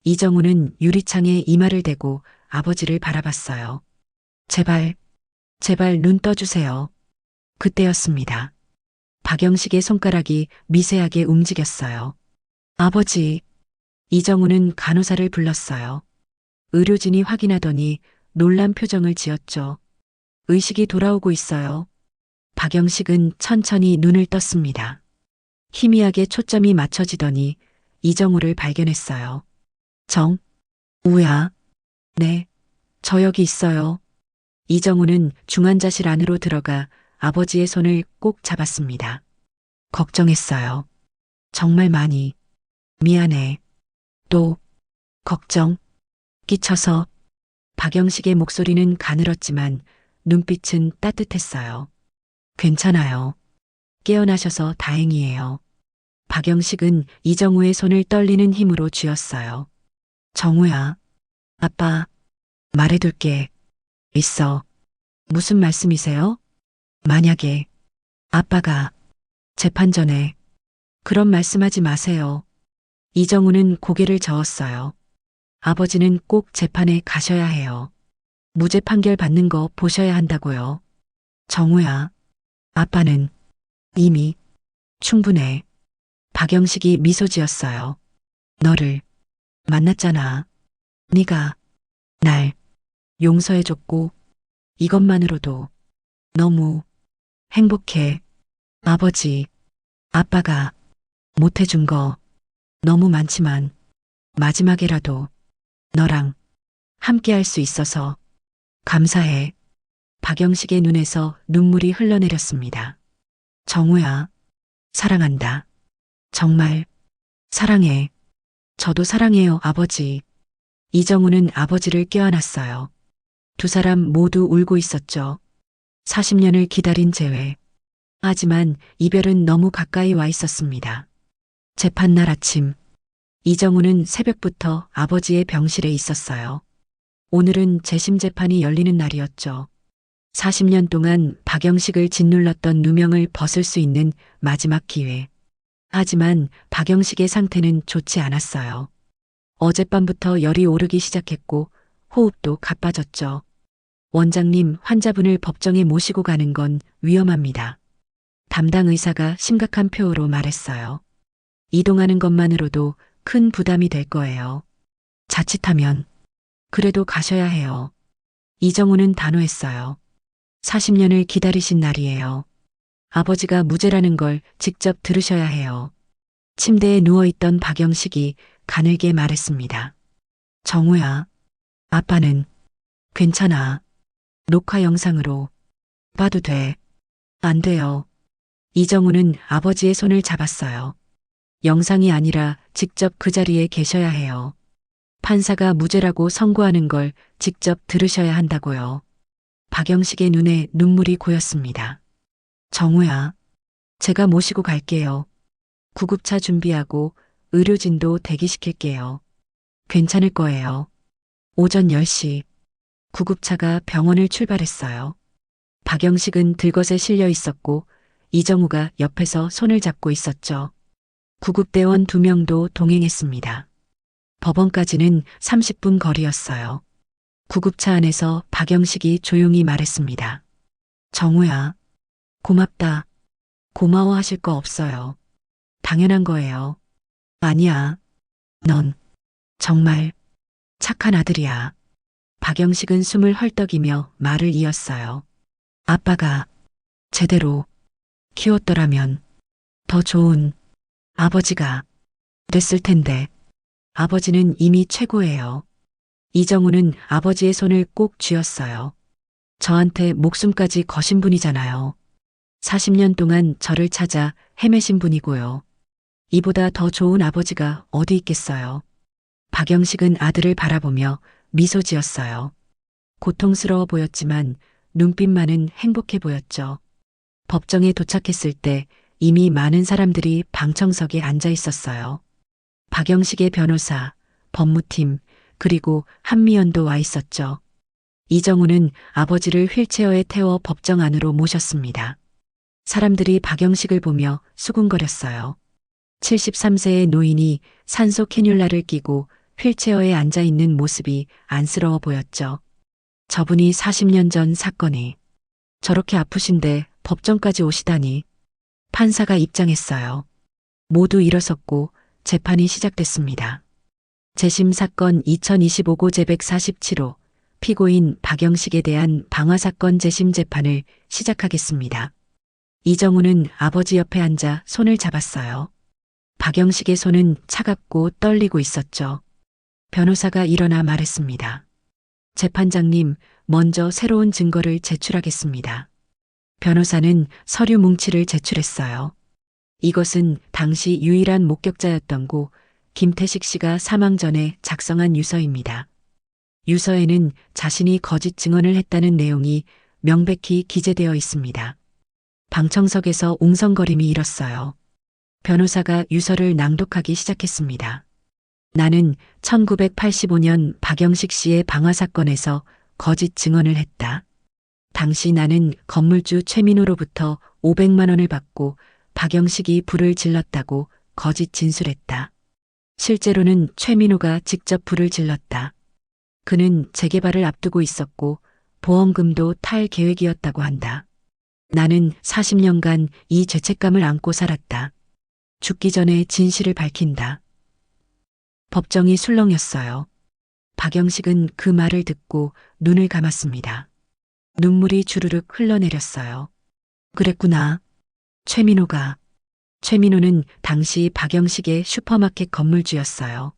이정우는 유리창에 이마를 대고 아버지를 바라봤어요. 제발, 제발 눈 떠주세요. 그때였습니다. 박영식의 손가락이 미세하게 움직였어요. 아버지, 이정우는 간호사를 불렀어요. 의료진이 확인하더니 놀란 표정을 지었죠. 의식이 돌아오고 있어요. 박영식은 천천히 눈을 떴습니다. 희미하게 초점이 맞춰지더니 이정우를 발견했어요. 우야. 네, 저 여기 있어요. 이정우는 중환자실 안으로 들어가 아버지의 손을 꼭 잡았습니다. 걱정했어요. 정말 많이. 미안해. 또, 걱정 끼쳐서. 박영식의 목소리는 가늘었지만 눈빛은 따뜻했어요. 괜찮아요. 깨어나셔서 다행이에요. 박영식은 이정우의 손을 떨리는 힘으로 쥐었어요. 정우야, 아빠, 말해둘 게 있어. 무슨 말씀이세요? 만약에 아빠가 재판 전에 그런 말씀하지 마세요. 이정우는 고개를 저었어요. 아버지는 꼭 재판에 가셔야 해요. 무죄 판결 받는 거 보셔야 한다고요. 정우야, 아빠는 이미 충분해. 박영식이 미소 지었어요. 너를 만났잖아. 네가 날 용서해줬고 이것만으로도 너무 행복해. 아버지, 아빠가 못해준 거 너무 많지만 마지막에라도 너랑 함께 할 수 있어서 감사해. 박영식의 눈에서 눈물이 흘러내렸습니다. 정우야, 사랑한다. 정말 사랑해. 저도 사랑해요, 아버지. 이정우는 아버지를 껴안았어요. 두 사람 모두 울고 있었죠. 40년을 기다린 재회. 하지만 이별은 너무 가까이 와 있었습니다. 재판날 아침, 이정우는 새벽부터 아버지의 병실에 있었어요. 오늘은 재심 재판이 열리는 날이었죠. 40년 동안 박영식을 짓눌렀던 누명을 벗을 수 있는 마지막 기회. 하지만 박영식의 상태는 좋지 않았어요. 어젯밤부터 열이 오르기 시작했고 호흡도 가빠졌죠. 원장님, 환자분을 법정에 모시고 가는 건 위험합니다. 담당 의사가 심각한 표어로 말했어요. 이동하는 것만으로도 큰 부담이 될 거예요. 자칫하면 그래도 가셔야 해요. 이정우는 단호했어요. 40년을 기다리신 날이에요. 아버지가 무죄라는 걸 직접 들으셔야 해요. 침대에 누워있던 박영식이 가늘게 말했습니다. 정우야, 아빠는 괜찮아. 녹화 영상으로 봐도 돼. 안 돼요. 이정우는 아버지의 손을 잡았어요. 영상이 아니라 직접 그 자리에 계셔야 해요. 판사가 무죄라고 선고하는 걸 직접 들으셔야 한다고요. 박영식의 눈에 눈물이 고였습니다. 정우야, 제가 모시고 갈게요. 구급차 준비하고 의료진도 대기시킬게요. 괜찮을 거예요. 오전 10시 구급차가 병원을 출발했어요. 박영식은 들것에 실려 있었고 이정우가 옆에서 손을 잡고 있었죠. 구급대원 2명도 동행했습니다. 법원까지는 30분 거리였어요. 구급차 안에서 박영식이 조용히 말했습니다. 정우야, 고맙다. 고마워하실 거 없어요. 당연한 거예요. 아니야. 넌 정말 착한 아들이야. 박영식은 숨을 헐떡이며 말을 이었어요. 아빠가 제대로 키웠더라면 더 좋은 아버지가 됐을 텐데. 아버지는 이미 최고예요. 이정우는 아버지의 손을 꼭 쥐었어요. 저한테 목숨까지 거신 분이잖아요. 40년 동안 저를 찾아 헤매신 분이고요. 이보다 더 좋은 아버지가 어디 있겠어요. 박영식은 아들을 바라보며 미소 지었어요. 고통스러워 보였지만 눈빛만은 행복해 보였죠. 법정에 도착했을 때 이미 많은 사람들이 방청석에 앉아 있었어요. 박영식의 변호사, 법무팀, 그리고 한미연도 와 있었죠. 이정우는 아버지를 휠체어에 태워 법정 안으로 모셨습니다. 사람들이 박영식을 보며 수군거렸어요. 73세의 노인이 산소 캐뉼라를 끼고 휠체어에 앉아 있는 모습이 안쓰러워 보였죠. 저분이 40년 전 사건이 저렇게 아프신데 법정까지 오시다니. 판사가 입장했어요. 모두 일어섰고 재판이 시작됐습니다. 재심 사건 2025고 제147호 피고인 박영식에 대한 방화사건 재심 재판을 시작하겠습니다. 이정우는 아버지 옆에 앉아 손을 잡았어요. 박영식의 손은 차갑고 떨리고 있었죠. 변호사가 일어나 말했습니다. 재판장님, 먼저 새로운 증거를 제출하겠습니다. 변호사는 서류 뭉치를 제출했어요. 이것은 당시 유일한 목격자였던 고 김태식 씨가 사망 전에 작성한 유서입니다. 유서에는 자신이 거짓 증언을 했다는 내용이 명백히 기재되어 있습니다. 방청석에서 웅성거림이 일었어요. 변호사가 유서를 낭독하기 시작했습니다. 나는 1985년 박영식 씨의 방화사건에서 거짓 증언을 했다. 당시 나는 건물주 최민호로부터 500만 원을 받고 박영식이 불을 질렀다고 거짓 진술했다. 실제로는 최민호가 직접 불을 질렀다. 그는 재개발을 앞두고 있었고 보험금도 탈 계획이었다고 한다. 나는 40년간 이 죄책감을 안고 살았다. 죽기 전에 진실을 밝힌다. 법정이 술렁였어요. 박영식은 그 말을 듣고 눈을 감았습니다. 눈물이 주르륵 흘러내렸어요. 그랬구나. 최민호는 당시 박영식의 슈퍼마켓 건물주였어요.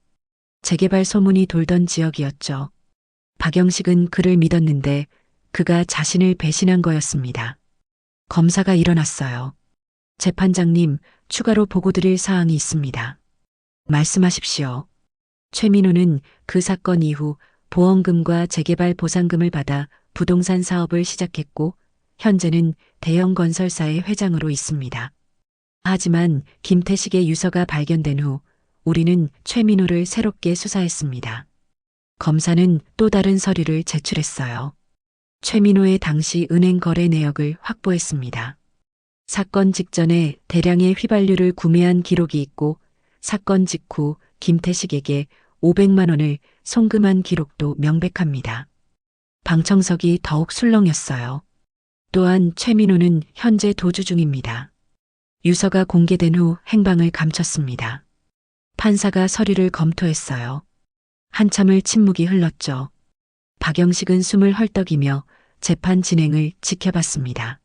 재개발 소문이 돌던 지역이었죠. 박영식은 그를 믿었는데 그가 자신을 배신한 거였습니다. 검사가 일어났어요. 재판장님, 추가로 보고드릴 사항이 있습니다. 말씀하십시오. 최민호는 그 사건 이후 보험금과 재개발 보상금을 받아 부동산 사업을 시작했고 현재는 대형 건설사의 회장으로 있습니다. 하지만 김태식의 유서가 발견된 후 우리는 최민호를 새롭게 수사했습니다. 검사는 또 다른 서류를 제출했어요. 최민호의 당시 은행 거래 내역을 확보했습니다. 사건 직전에 대량의 휘발유를 구매한 기록이 있고 사건 직후 김태식에게 500만 원을 송금한 기록도 명백합니다. 방청석이 더욱 술렁였어요. 또한 최민호는 현재 도주 중입니다. 유서가 공개된 후 행방을 감췄습니다. 판사가 서류를 검토했어요. 한참을 침묵이 흘렀죠. 박영식은 숨을 헐떡이며 재판 진행을 지켜봤습니다.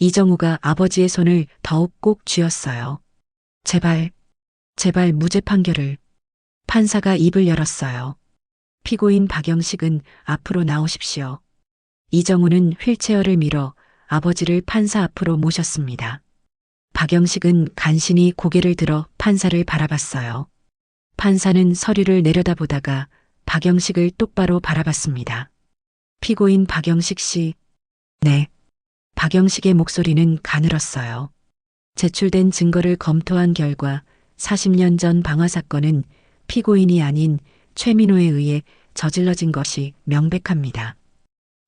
이정우가 아버지의 손을 더욱 꼭 쥐었어요. 제발 무죄 판결을. 판사가 입을 열었어요. 피고인 박영식은 앞으로 나오십시오. 이정우는 휠체어를 밀어 아버지를 판사 앞으로 모셨습니다. 박영식은 간신히 고개를 들어 판사를 바라봤어요. 판사는 서류를 내려다보다가 박영식을 똑바로 바라봤습니다. 피고인 박영식 씨. 네. 박영식의 목소리는 가늘었어요. 제출된 증거를 검토한 결과 40년 전 방화 사건은 피고인이 아닌 최민호에 의해 저질러진 것이 명백합니다.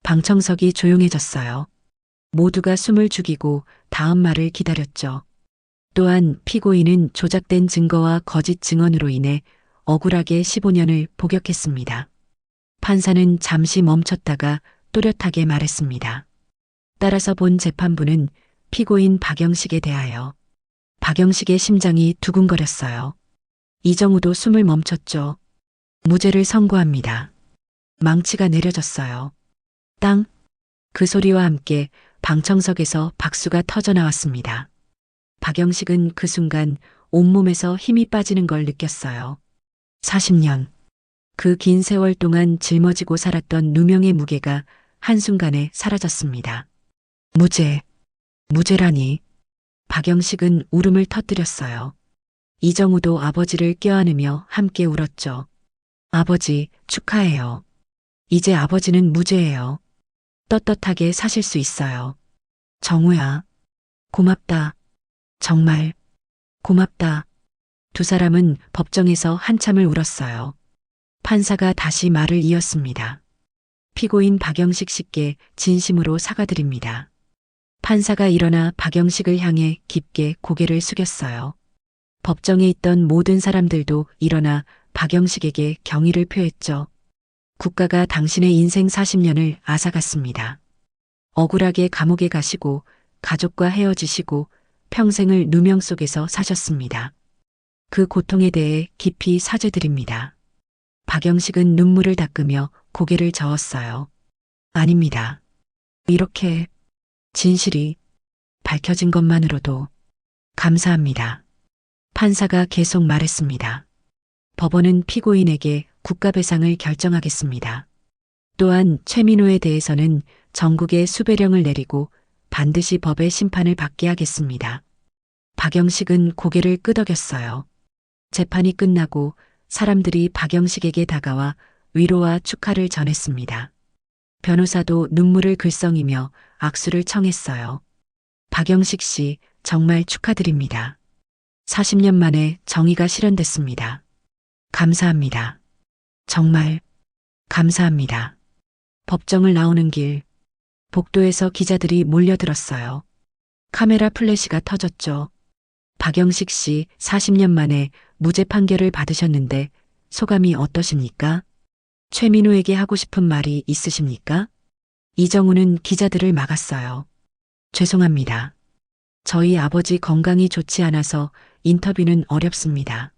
방청석이 조용해졌어요. 모두가 숨을 죽이고 다음 말을 기다렸죠. 또한 피고인은 조작된 증거와 거짓 증언으로 인해 억울하게 15년을 복역했습니다. 판사는 잠시 멈췄다가 또렷하게 말했습니다. 따라서 본 재판부는 피고인 박영식에 대하여 박영식의 심장이 두근거렸어요. 이정우도 숨을 멈췄죠. 무죄를 선고합니다. 망치가 내려졌어요. 땅! 그 소리와 함께 방청석에서 박수가 터져 나왔습니다. 박영식은 그 순간 온몸에서 힘이 빠지는 걸 느꼈어요. 40년. 그 긴 세월 동안 짊어지고 살았던 누명의 무게가 한순간에 사라졌습니다. 무죄. 무죄라니. 박영식은 울음을 터뜨렸어요. 이정우도 아버지를 껴안으며 함께 울었죠. 아버지, 축하해요. 이제 아버지는 무죄예요. 떳떳하게 사실 수 있어요. 정우야. 고맙다. 정말. 고맙다. 두 사람은 법정에서 한참을 울었어요. 판사가 다시 말을 이었습니다. 피고인 박영식 씨께 진심으로 사과드립니다. 판사가 일어나 박영식을 향해 깊게 고개를 숙였어요. 법정에 있던 모든 사람들도 일어나 박영식에게 경의를 표했죠. 국가가 당신의 인생 40년을 앗아갔습니다. 억울하게 감옥에 가시고 가족과 헤어지시고 평생을 누명 속에서 사셨습니다. 그 고통에 대해 깊이 사죄드립니다. 박영식은 눈물을 닦으며 고개를 저었어요. 아닙니다. 이렇게 진실이 밝혀진 것만으로도 감사합니다. 판사가 계속 말했습니다. 법원은 피고인에게 국가배상을 결정하겠습니다. 또한 최민호에 대해서는 전국에 수배령을 내리고 반드시 법의 심판을 받게 하겠습니다. 박영식은 고개를 끄덕였어요. 재판이 끝나고 사람들이 박영식에게 다가와 위로와 축하를 전했습니다. 변호사도 눈물을 글썽이며 악수를 청했어요. 박영식 씨, 정말 축하드립니다. 40년 만에 정의가 실현됐습니다. 감사합니다. 정말 감사합니다. 법정을 나오는 길, 복도에서 기자들이 몰려들었어요. 카메라 플래시가 터졌죠. 박영식 씨 40년 만에 무죄 판결을 받으셨는데 소감이 어떠십니까? 최민호에게 하고 싶은 말이 있으십니까? 이정우는 기자들을 막았어요. 죄송합니다. 저희 아버지 건강이 좋지 않아서 인터뷰는 어렵습니다.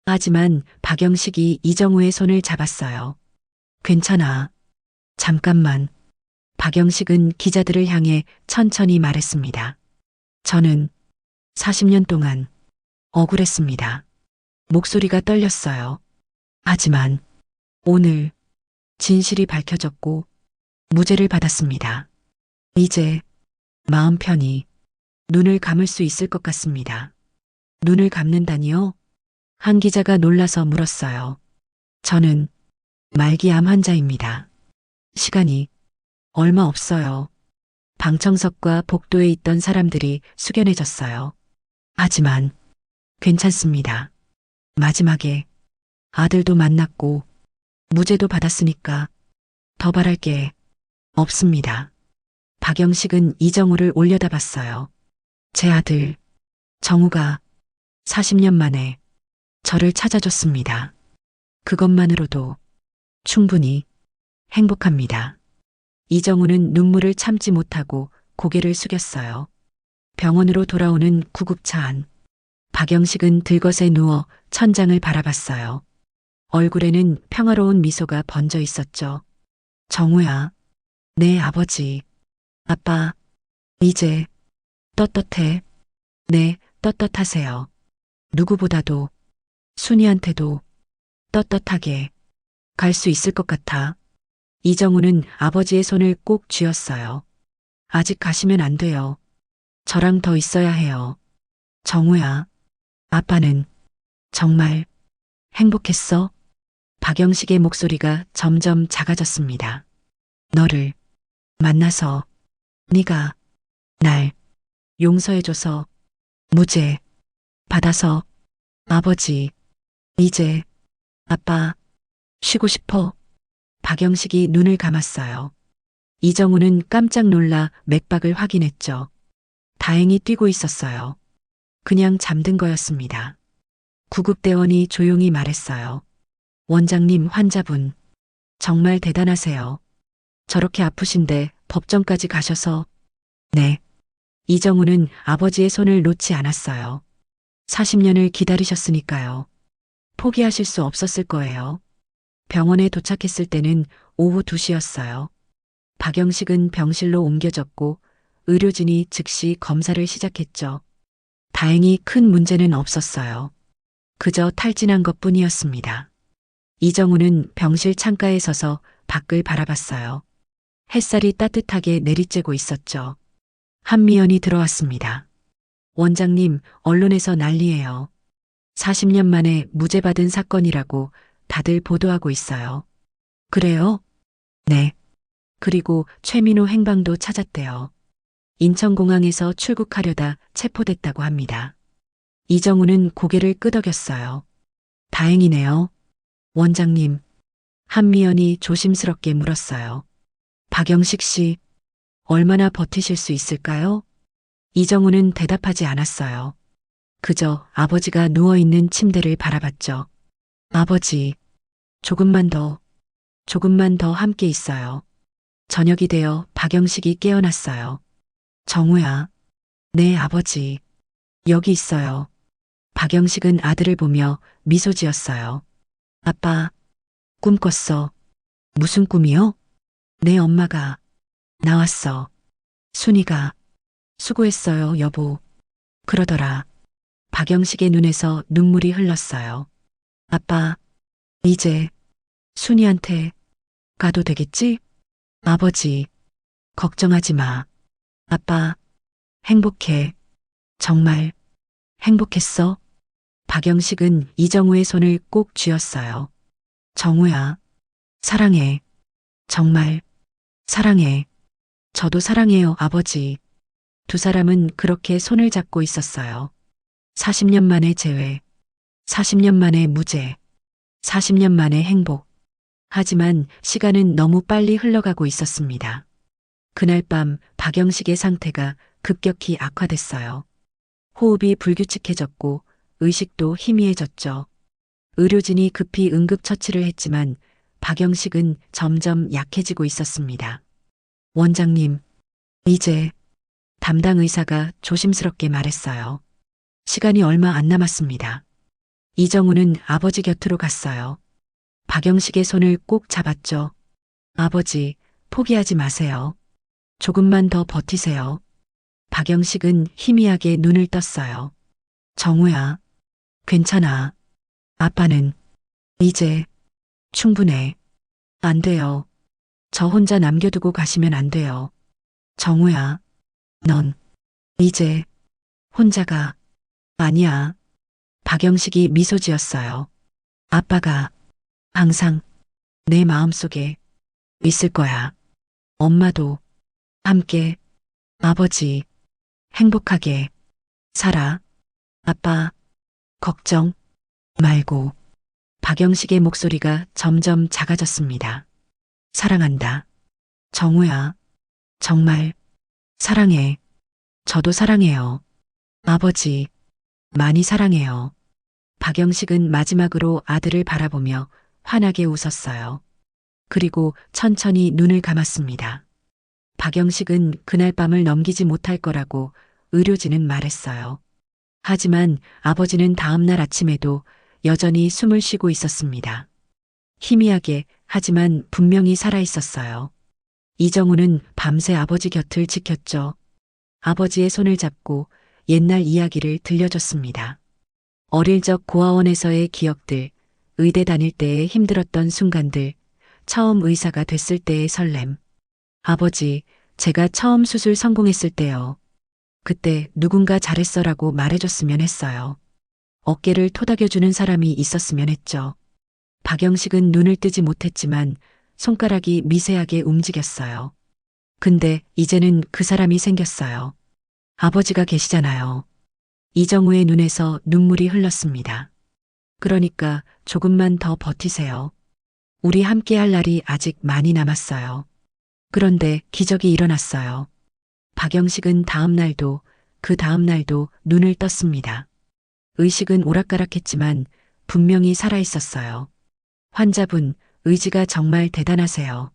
하지만 박영식이 이정우의 손을 잡았어요. 괜찮아. 잠깐만. 박영식은 기자들을 향해 천천히 말했습니다. 저는 40년 동안 억울했습니다. 목소리가 떨렸어요. 하지만 오늘 진실이 밝혀졌고 무죄를 받았습니다. 이제 마음 편히 눈을 감을 수 있을 것 같습니다. 눈을 감는다니요? 한 기자가 놀라서 물었어요. 저는 말기암 환자입니다. 시간이 얼마 없어요. 방청석과 복도에 있던 사람들이 숙연해졌어요. 하지만 괜찮습니다. 마지막에 아들도 만났고 무죄도 받았으니까 더 바랄 게 없습니다. 박영식은 이정우를 올려다봤어요. 제 아들 정우가 40년 만에 저를 찾아줬습니다. 그것만으로도 충분히 행복합니다. 이정우는 눈물을 참지 못하고 고개를 숙였어요. 병원으로 돌아오는 구급차 안. 박영식은 들것에 누워 천장을 바라봤어요. 얼굴에는 평화로운 미소가 번져 있었죠. 정우야, 내 아버지, 아빠, 이제 떳떳해. 네, 떳떳하세요. 누구보다도 순이한테도 떳떳하게 갈 수 있을 것 같아. 이정우는 아버지의 손을 꼭 쥐었어요. 아직 가시면 안 돼요. 저랑 더 있어야 해요. 정우야, 아빠는 정말 행복했어? 박영식의 목소리가 점점 작아졌습니다. 너를 만나서, 네가 날 용서해줘서, 무죄 받아서, 아버지, 이제 아빠 쉬고 싶어. 박영식이 눈을 감았어요. 이정우는 깜짝 놀라 맥박을 확인했죠. 다행히 뛰고 있었어요. 그냥 잠든 거였습니다. 구급대원이 조용히 말했어요. 원장님, 환자분 정말 대단하세요. 저렇게 아프신데 법정까지 가셔서. 네. 이정우는 아버지의 손을 놓지 않았어요. 40년을 기다리셨으니까요. 포기하실 수 없었을 거예요. 병원에 도착했을 때는 오후 2시였어요. 박영식은 병실로 옮겨졌고 의료진이 즉시 검사를 시작했죠. 다행히 큰 문제는 없었어요. 그저 탈진한 것뿐이었습니다. 이정우는 병실 창가에 서서 밖을 바라봤어요. 햇살이 따뜻하게 내리쬐고 있었죠. 한미연이 들어왔습니다. 원장님, 언론에서 난리예요. 40년 만에 무죄 받은 사건이라고 다들 보도하고 있어요. 그래요? 네. 그리고 최민호 행방도 찾았대요. 인천공항에서 출국하려다 체포됐다고 합니다. 이정우는 고개를 끄덕였어요. 다행이네요. 원장님, 한미연이 조심스럽게 물었어요. 박영식 씨, 얼마나 버티실 수 있을까요? 이정우는 대답하지 않았어요. 그저 아버지가 누워있는 침대를 바라봤죠. 아버지, 조금만 더 함께 있어요. 저녁이 되어 박영식이 깨어났어요. 정우야. 네, 아버지. 여기 있어요. 박영식은 아들을 보며 미소 지었어요. 아빠, 꿈 꿨어. 무슨 꿈이요? 내 엄마가 나왔어. 순이가 수고했어요, 여보. 그러더라. 박영식의 눈에서 눈물이 흘렀어요. 아빠, 이제 순이한테 가도 되겠지? 아버지, 걱정하지 마. 아빠, 행복해. 정말 행복했어? 박영식은 이정우의 손을 꼭 쥐었어요. 정우야, 사랑해. 정말 사랑해. 저도 사랑해요, 아버지. 두 사람은 그렇게 손을 잡고 있었어요. 40년 만에 재회, 40년 만에 무죄, 40년 만에 행복. 하지만 시간은 너무 빨리 흘러가고 있었습니다. 그날 밤 박영식의 상태가 급격히 악화됐어요. 호흡이 불규칙해졌고 의식도 희미해졌죠. 의료진이 급히 응급처치를 했지만 박영식은 점점 약해지고 있었습니다. 원장님, 이제 담당 의사가 조심스럽게 말했어요. 시간이 얼마 안 남았습니다. 이정우는 아버지 곁으로 갔어요. 박영식의 손을 꼭 잡았죠. 아버지, 포기하지 마세요. 조금만 더 버티세요. 박영식은 희미하게 눈을 떴어요. 정우야, 괜찮아. 아빠는 이제 충분해. 안 돼요. 저 혼자 남겨두고 가시면 안 돼요. 정우야, 넌 이제 혼자가 아니야. 박영식이 미소 지었어요. 아빠가 항상 내 마음속에 있을 거야. 엄마도 함께. 아버지, 행복하게 살아. 아빠, 걱정 말고. 박영식의 목소리가 점점 작아졌습니다. 사랑한다. 정우야, 정말 사랑해. 저도 사랑해요. 아버지, 많이 사랑해요. 박영식은 마지막으로 아들을 바라보며 환하게 웃었어요. 그리고 천천히 눈을 감았습니다. 박영식은 그날 밤을 넘기지 못할 거라고 의료진은 말했어요. 하지만 아버지는 다음날 아침에도 여전히 숨을 쉬고 있었습니다. 희미하게 하지만 분명히 살아 있었어요. 이정우는 밤새 아버지 곁을 지켰죠. 아버지의 손을 잡고 옛날 이야기를 들려줬습니다. 어릴 적 고아원에서의 기억들, 의대 다닐 때의 힘들었던 순간들, 처음 의사가 됐을 때의 설렘. 아버지, 제가 처음 수술 성공했을 때요. 그때 누군가 잘했어라고 말해줬으면 했어요. 어깨를 토닥여주는 사람이 있었으면 했죠. 박영식은 눈을 뜨지 못했지만 손가락이 미세하게 움직였어요. 근데 이제는 그 사람이 생겼어요. 아버지가 계시잖아요. 이정우의 눈에서 눈물이 흘렀습니다. 그러니까 조금만 더 버티세요. 우리 함께 할 날이 아직 많이 남았어요. 그런데 기적이 일어났어요. 박영식은 다음 날도 그 다음 날도 눈을 떴습니다. 의식은 오락가락했지만 분명히 살아있었어요. 환자분, 의지가 정말 대단하세요.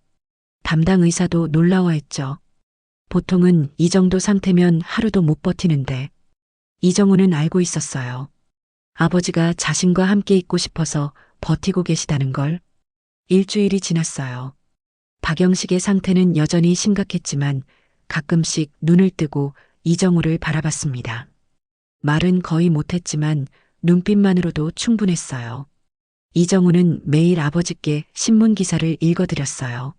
담당 의사도 놀라워했죠. 보통은 이 정도 상태면 하루도 못 버티는데 이정우는 알고 있었어요. 아버지가 자신과 함께 있고 싶어서 버티고 계시다는 걸. 일주일이 지났어요. 박영식의 상태는 여전히 심각했지만 가끔씩 눈을 뜨고 이정우를 바라봤습니다. 말은 거의 못했지만 눈빛만으로도 충분했어요. 이정우는 매일 아버지께 신문 기사를 읽어드렸어요.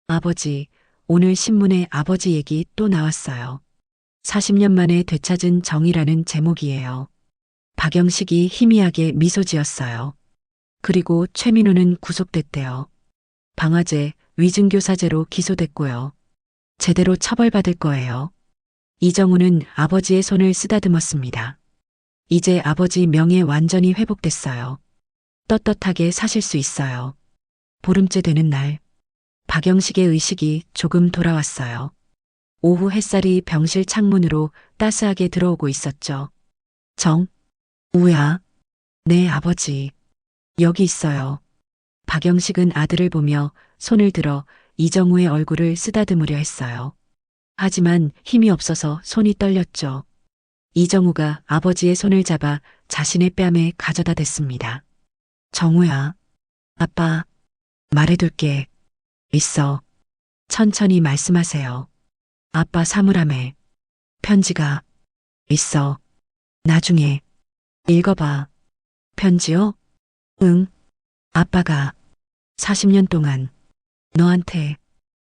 아버지, 오늘 신문에 아버지 얘기 또 나왔어요. 40년 만에 되찾은 정의라는 제목이에요. 박영식이 희미하게 미소 지었어요. 그리고 최민우는 구속됐대요. 방화제, 위증교사죄로 기소됐고요. 제대로 처벌받을 거예요. 이정우는 아버지의 손을 쓰다듬었습니다. 이제 아버지 명예 완전히 회복됐어요. 떳떳하게 사실 수 있어요. 보름째 되는 날, 박영식의 의식이 조금 돌아왔어요. 오후 햇살이 병실 창문으로 따스하게 들어오고 있었죠. 우야. 네, 아버지. 여기 있어요. 박영식은 아들을 보며 손을 들어 이정우의 얼굴을 쓰다듬으려 했어요. 하지만 힘이 없어서 손이 떨렸죠. 이정우가 아버지의 손을 잡아 자신의 뺨에 가져다 댔습니다. 정우야. 아빠, 말해둘게. 있어. 천천히 말씀하세요. 아빠 사물함에 편지가 있어. 나중에 읽어봐. 편지요? 응. 아빠가 40년 동안 너한테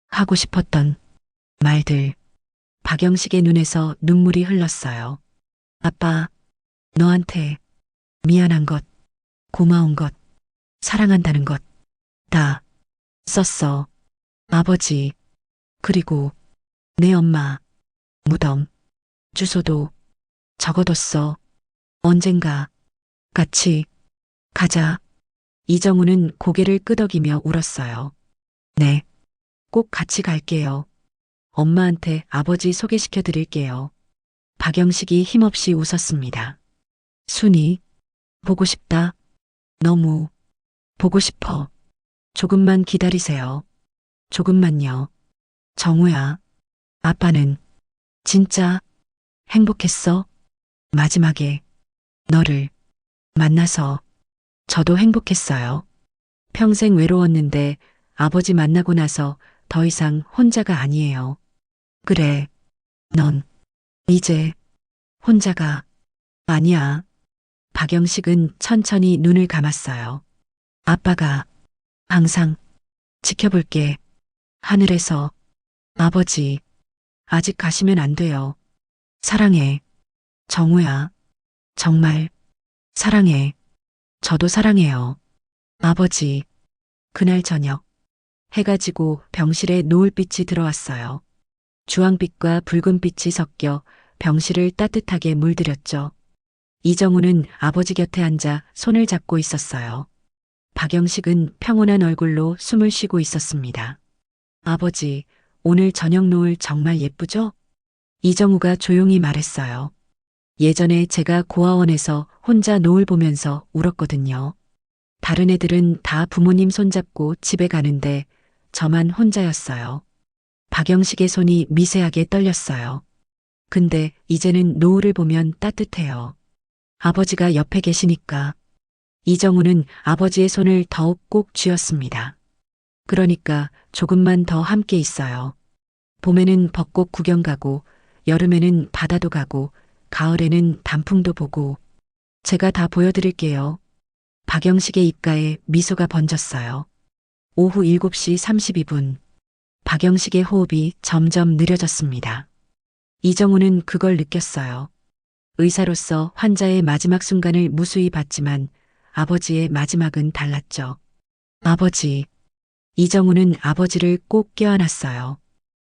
하고 싶었던 말들. 박영식의 눈에서 눈물이 흘렀어요. 아빠, 너한테 미안한 것, 고마운 것, 사랑한다는 것 다 썼어. 아버지, 그리고 내 엄마 무덤 주소도 적어뒀어. 언젠가 같이 가자. 이정우는 고개를 끄덕이며 울었어요. 네, 꼭 같이 갈게요. 엄마한테 아버지 소개시켜 드릴게요. 박영식이 힘없이 웃었습니다. 순이, 보고 싶다. 너무 보고 싶어. 조금만 기다리세요. 조금만요. 정우야, 아빠는 진짜 행복했어? 마지막에 너를 만나서 저도 행복했어요. 평생 외로웠는데 아버지 만나고 나서 더 이상 혼자가 아니에요. 그래, 넌 이제 혼자가 아니야. 박영식은 천천히 눈을 감았어요. 아빠가 항상 지켜볼게. 하늘에서. 아버지, 아직 가시면 안 돼요. 사랑해. 정우야. 정말 사랑해. 저도 사랑해요. 아버지. 그날 저녁 해가 지고 병실에 노을빛이 들어왔어요. 주황빛과 붉은빛이 섞여 병실을 따뜻하게 물들였죠. 이정우는 아버지 곁에 앉아 손을 잡고 있었어요. 박영식은 평온한 얼굴로 숨을 쉬고 있었습니다. 아버지, 오늘 저녁 노을 정말 예쁘죠? 이정우가 조용히 말했어요. 예전에 제가 고아원에서 혼자 노을 보면서 울었거든요. 다른 애들은 다 부모님 손잡고 집에 가는데 저만 혼자였어요. 박영식의 손이 미세하게 떨렸어요. 근데 이제는 노을을 보면 따뜻해요. 아버지가 옆에 계시니까. 이정우는 아버지의 손을 더욱 꼭 쥐었습니다. 그러니까 조금만 더 함께 있어요. 봄에는 벚꽃 구경 가고, 여름에는 바다도 가고, 가을에는 단풍도 보고. 제가 다 보여드릴게요. 박영식의 입가에 미소가 번졌어요. 오후 7시 32분. 박영식의 호흡이 점점 느려졌습니다. 이정우는 그걸 느꼈어요. 의사로서 환자의 마지막 순간을 무수히 봤지만 아버지의 마지막은 달랐죠. 아버지. 이정우는 아버지를 꼭 껴안았어요.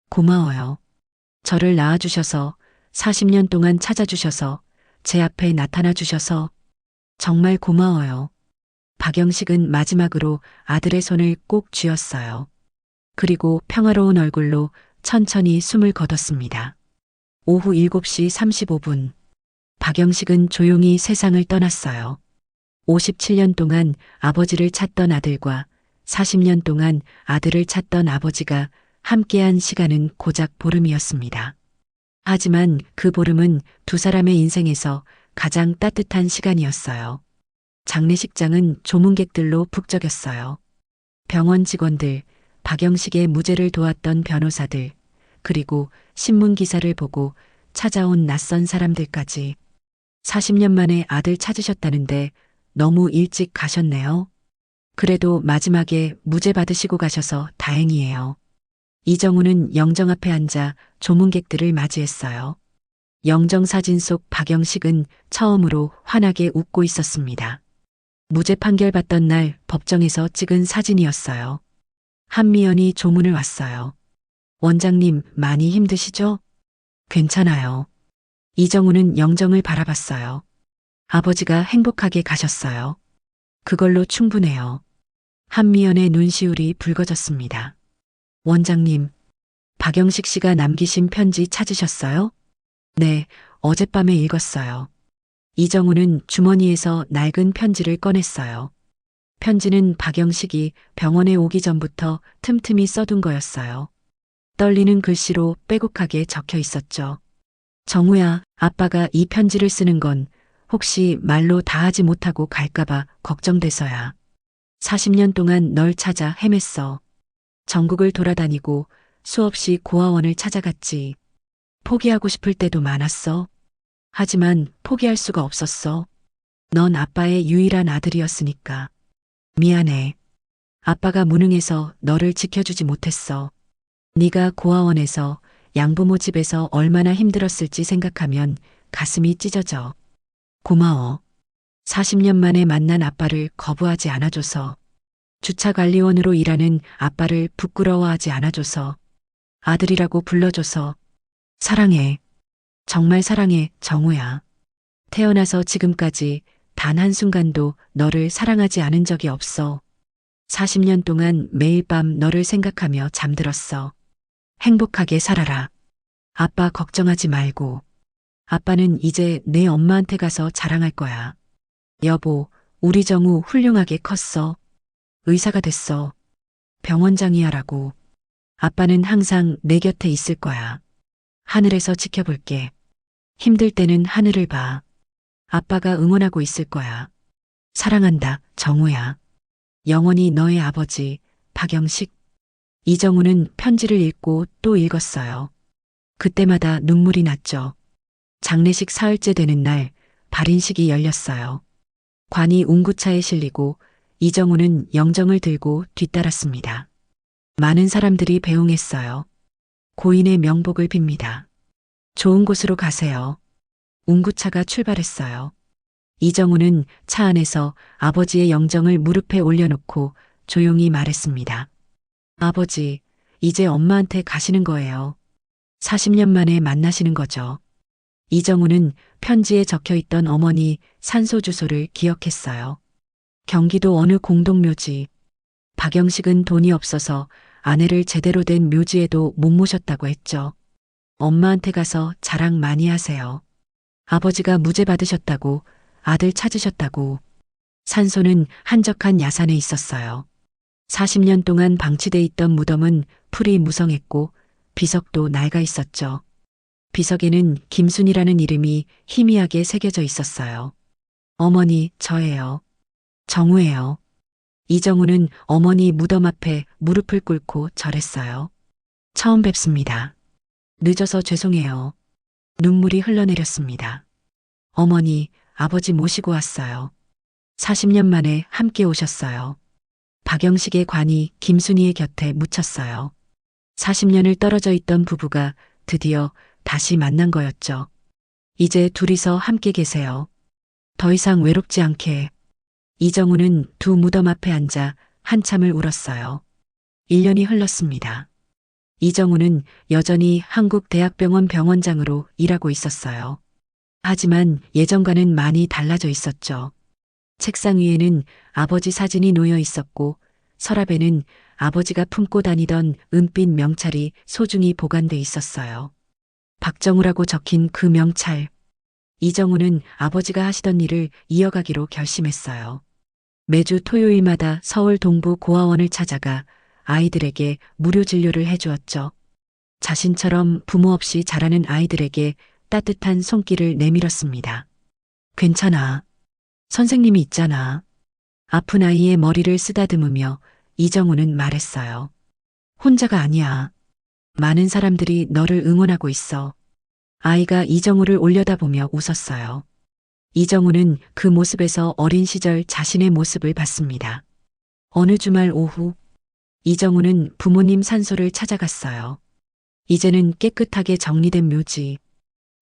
고마워요. 저를 낳아주셔서 40년 동안 찾아주셔서 제 앞에 나타나 주셔서 정말 고마워요. 박영식은 마지막으로 아들의 손을 꼭 쥐었어요. 그리고 평화로운 얼굴로 천천히 숨을 거뒀습니다. 오후 7시 35분. 박영식은 조용히 세상을 떠났어요. 57년 동안 아버지를 찾던 아들과 40년 동안 아들을 찾던 아버지가 함께한 시간은 고작 보름이었습니다. 하지만 그 보름은 두 사람의 인생에서 가장 따뜻한 시간이었어요. 장례식장은 조문객들로 북적였어요. 병원 직원들, 박영식의 무죄를 도왔던 변호사들, 그리고 신문 기사를 보고 찾아온 낯선 사람들까지. 40년 만에 아들 찾으셨다는데 너무 일찍 가셨네요. 그래도 마지막에 무죄 받으시고 가셔서 다행이에요. 이정우는 영정 앞에 앉아 조문객들을 맞이했어요. 영정 사진 속 박영식은 처음으로 환하게 웃고 있었습니다. 무죄 판결 받던 날 법정에서 찍은 사진이었어요. 한미연이 조문을 왔어요. 원장님, 많이 힘드시죠? 괜찮아요. 이정우는 영정을 바라봤어요. 아버지가 행복하게 가셨어요. 그걸로 충분해요. 한미연의 눈시울이 붉어졌습니다. 원장님, 박영식 씨가 남기신 편지 찾으셨어요? 네, 어젯밤에 읽었어요. 이정우는 주머니에서 낡은 편지를 꺼냈어요. 편지는 박영식이 병원에 오기 전부터 틈틈이 써둔 거였어요. 떨리는 글씨로 빼곡하게 적혀 있었죠. 정우야, 아빠가 이 편지를 쓰는 건 혹시 말로 다 하지 못하고 갈까봐 걱정돼서야. 40년 동안 널 찾아 헤맸어. 전국을 돌아다니고 수없이 고아원을 찾아갔지. 포기하고 싶을 때도 많았어. 하지만 포기할 수가 없었어. 넌 아빠의 유일한 아들이었으니까. 미안해. 아빠가 무능해서 너를 지켜주지 못했어. 네가 고아원에서 양부모 집에서 얼마나 힘들었을지 생각하면 가슴이 찢어져. 고마워. 40년 만에 만난 아빠를 거부하지 않아줘서. 주차관리원으로 일하는 아빠를 부끄러워하지 않아줘서. 아들이라고 불러줘서. 사랑해. 정말 사랑해, 정우야. 태어나서 지금까지 단 한순간도 너를 사랑하지 않은 적이 없어. 40년 동안 매일 밤 너를 생각하며 잠들었어. 행복하게 살아라. 아빠 걱정하지 말고. 아빠는 이제 내 엄마한테 가서 자랑할 거야. 여보, 우리 정우 훌륭하게 컸어. 의사가 됐어. 병원장이야라고. 아빠는 항상 내 곁에 있을 거야. 하늘에서 지켜볼게. 힘들 때는 하늘을 봐. 아빠가 응원하고 있을 거야. 사랑한다, 정우야. 영원히 너의 아버지, 박영식. 이정우는 편지를 읽고 또 읽었어요. 그때마다 눈물이 났죠. 장례식 사흘째 되는 날 발인식이 열렸어요. 관이 운구차에 실리고 이정우는 영정을 들고 뒤따랐습니다. 많은 사람들이 배웅했어요. 고인의 명복을 빕니다. 좋은 곳으로 가세요. 운구차가 출발했어요. 이정우는 차 안에서 아버지의 영정을 무릎에 올려놓고 조용히 말했습니다. 아버지, 이제 엄마한테 가시는 거예요. 40년 만에 만나시는 거죠. 이정우는 편지에 적혀 있던 어머니 산소 주소를 기억했어요. 경기도 어느 공동묘지. 박영식은 돈이 없어서 아내를 제대로 된 묘지에도 못 모셨다고 했죠. 엄마한테 가서 자랑 많이 하세요. 아버지가 무죄 받으셨다고, 아들 찾으셨다고. 산소는 한적한 야산에 있었어요. 40년 동안 방치돼 있던 무덤은 풀이 무성했고 비석도 낡아 있었죠. 비석에는 김순이라는 이름이 희미하게 새겨져 있었어요. 어머니, 저예요. 정우예요. 이정우는 어머니 무덤 앞에 무릎을 꿇고 절했어요. 처음 뵙습니다. 늦어서 죄송해요. 눈물이 흘러내렸습니다. 어머니, 아버지 모시고 왔어요. 40년 만에 함께 오셨어요. 박영식의 관이 김순이의 곁에 묻혔어요. 40년을 떨어져 있던 부부가 드디어 다시 만난 거였죠. 이제 둘이서 함께 계세요. 더 이상 외롭지 않게. 이정우는 두 무덤 앞에 앉아 한참을 울었어요. 1년이 흘렀습니다. 이정우는 여전히 한국대학병원 병원장으로 일하고 있었어요. 하지만 예전과는 많이 달라져 있었죠. 책상 위에는 아버지 사진이 놓여 있었고 서랍에는 아버지가 품고 다니던 은빛 명찰이 소중히 보관돼 있었어요. 박정우라고 적힌 그 명찰. 이정우는 아버지가 하시던 일을 이어가기로 결심했어요. 매주 토요일마다 서울 동부 고아원을 찾아가 아이들에게 무료 진료를 해주었죠. 자신처럼 부모 없이 자라는 아이들에게 따뜻한 손길을 내밀었습니다. 괜찮아. 선생님이 있잖아. 아픈 아이의 머리를 쓰다듬으며 이정우는 말했어요. 혼자가 아니야. 많은 사람들이 너를 응원하고 있어. 아이가 이정우를 올려다보며 웃었어요. 이정우는 그 모습에서 어린 시절 자신의 모습을 봤습니다. 어느 주말 오후, 이정우는 부모님 산소를 찾아갔어요. 이제는 깨끗하게 정리된 묘지,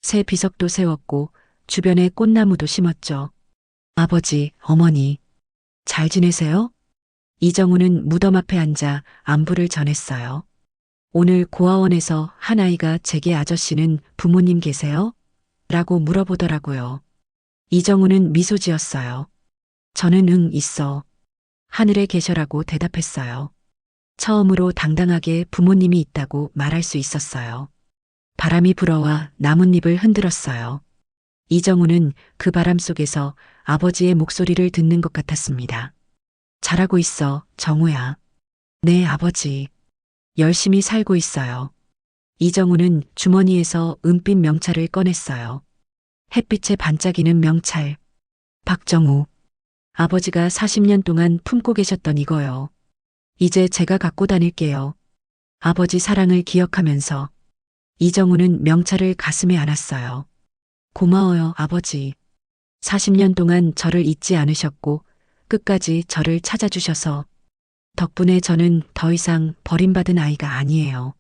새 비석도 세웠고 주변에 꽃나무도 심었죠. 아버지, 어머니, 잘 지내세요? 이정우는 무덤 앞에 앉아 안부를 전했어요. 오늘 고아원에서 한 아이가 제게 아저씨는 부모님 계세요? 라고 물어보더라고요. 이정우는 미소 지었어요. 저는 응, 있어. 하늘에 계셔라고 대답했어요. 처음으로 당당하게 부모님이 있다고 말할 수 있었어요. 바람이 불어와 나뭇잎을 흔들었어요. 이정우는 그 바람 속에서 아버지의 목소리를 듣는 것 같았습니다. 잘하고 있어, 정우야. 네, 아버지. 열심히 살고 있어요. 이정우는 주머니에서 은빛 명찰을 꺼냈어요. 햇빛에 반짝이는 명찰. 박정우. 아버지가 40년 동안 품고 계셨던 이거요. 이제 제가 갖고 다닐게요. 아버지 사랑을 기억하면서 이정우는 명찰을 가슴에 안았어요. 고마워요, 아버지. 40년 동안 저를 잊지 않으셨고 끝까지 저를 찾아주셔서 덕분에 저는 더 이상 버림받은 아이가 아니에요.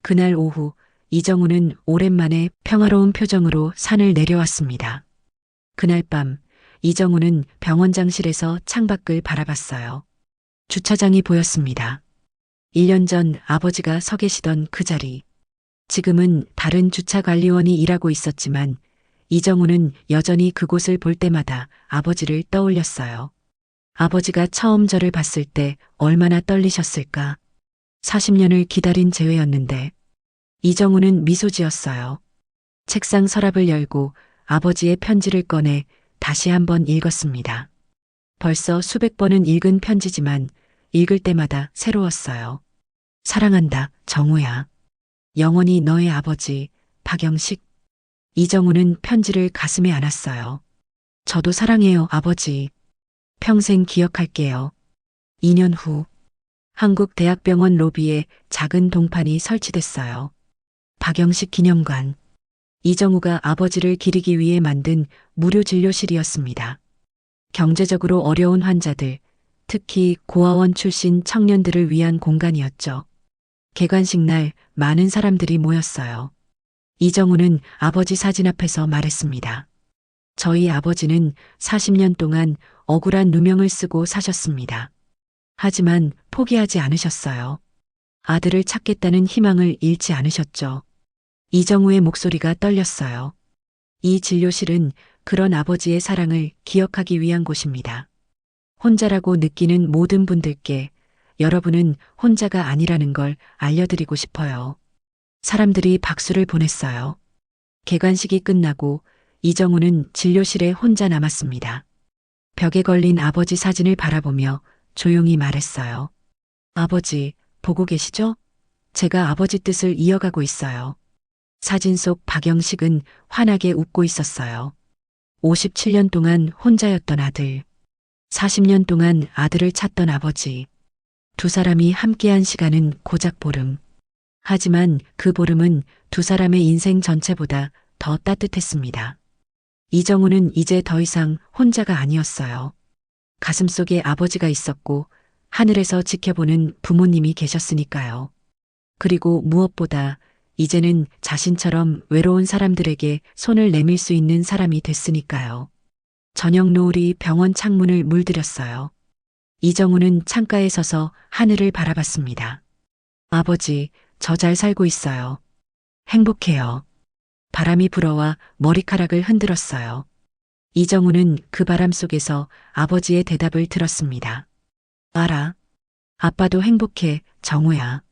그날 오후 이정우는 오랜만에 평화로운 표정으로 산을 내려왔습니다. 그날 밤 이정우는 병원장실에서 창밖을 바라봤어요. 주차장이 보였습니다. 1년 전 아버지가 서 계시던 그 자리. 지금은 다른 주차관리원이 일하고 있었지만 이정우는 여전히 그곳을 볼 때마다 아버지를 떠올렸어요. 아버지가 처음 저를 봤을 때 얼마나 떨리셨을까. 40년을 기다린 재회였는데 이정우는 미소 지었어요. 책상 서랍을 열고 아버지의 편지를 꺼내 다시 한번 읽었습니다. 벌써 수백 번은 읽은 편지지만 읽을 때마다 새로웠어요. 사랑한다, 정우야. 영원히 너의 아버지, 박영식. 이정우는 편지를 가슴에 안았어요. 저도 사랑해요, 아버지. 평생 기억할게요. 2년 후, 한국대학병원 로비에 작은 동판이 설치됐어요. 박영식 기념관. 이정우가 아버지를 기리기 위해 만든 무료 진료실이었습니다. 경제적으로 어려운 환자들, 특히 고아원 출신 청년들을 위한 공간이었죠. 개관식 날 많은 사람들이 모였어요. 이정우는 아버지 사진 앞에서 말했습니다. 저희 아버지는 40년 동안 억울한 누명을 쓰고 사셨습니다. 하지만 포기하지 않으셨어요. 아들을 찾겠다는 희망을 잃지 않으셨죠. 이정우의 목소리가 떨렸어요. 이 진료실은 그런 아버지의 사랑을 기억하기 위한 곳입니다. 혼자라고 느끼는 모든 분들께 여러분은 혼자가 아니라는 걸 알려드리고 싶어요. 사람들이 박수를 보냈어요. 개관식이 끝나고 이정우는 진료실에 혼자 남았습니다. 벽에 걸린 아버지 사진을 바라보며 조용히 말했어요. 아버지, 보고 계시죠? 제가 아버지 뜻을 이어가고 있어요. 사진 속 박영식은 환하게 웃고 있었어요. 57년 동안 혼자였던 아들. 40년 동안 아들을 찾던 아버지. 두 사람이 함께한 시간은 고작 보름. 하지만 그 보름은 두 사람의 인생 전체보다 더 따뜻했습니다. 이정우는 이제 더 이상 혼자가 아니었어요. 가슴속에 아버지가 있었고 하늘에서 지켜보는 부모님이 계셨으니까요. 그리고 무엇보다 이제는 자신처럼 외로운 사람들에게 손을 내밀 수 있는 사람이 됐으니까요. 저녁 노을이 병원 창문을 물들였어요. 이정우는 창가에 서서 하늘을 바라봤습니다. 아버지, 저 잘 살고 있어요. 행복해요. 바람이 불어와 머리카락을 흔들었어요. 이정우는 그 바람 속에서 아버지의 대답을 들었습니다. 알아. 아빠도 행복해, 정우야.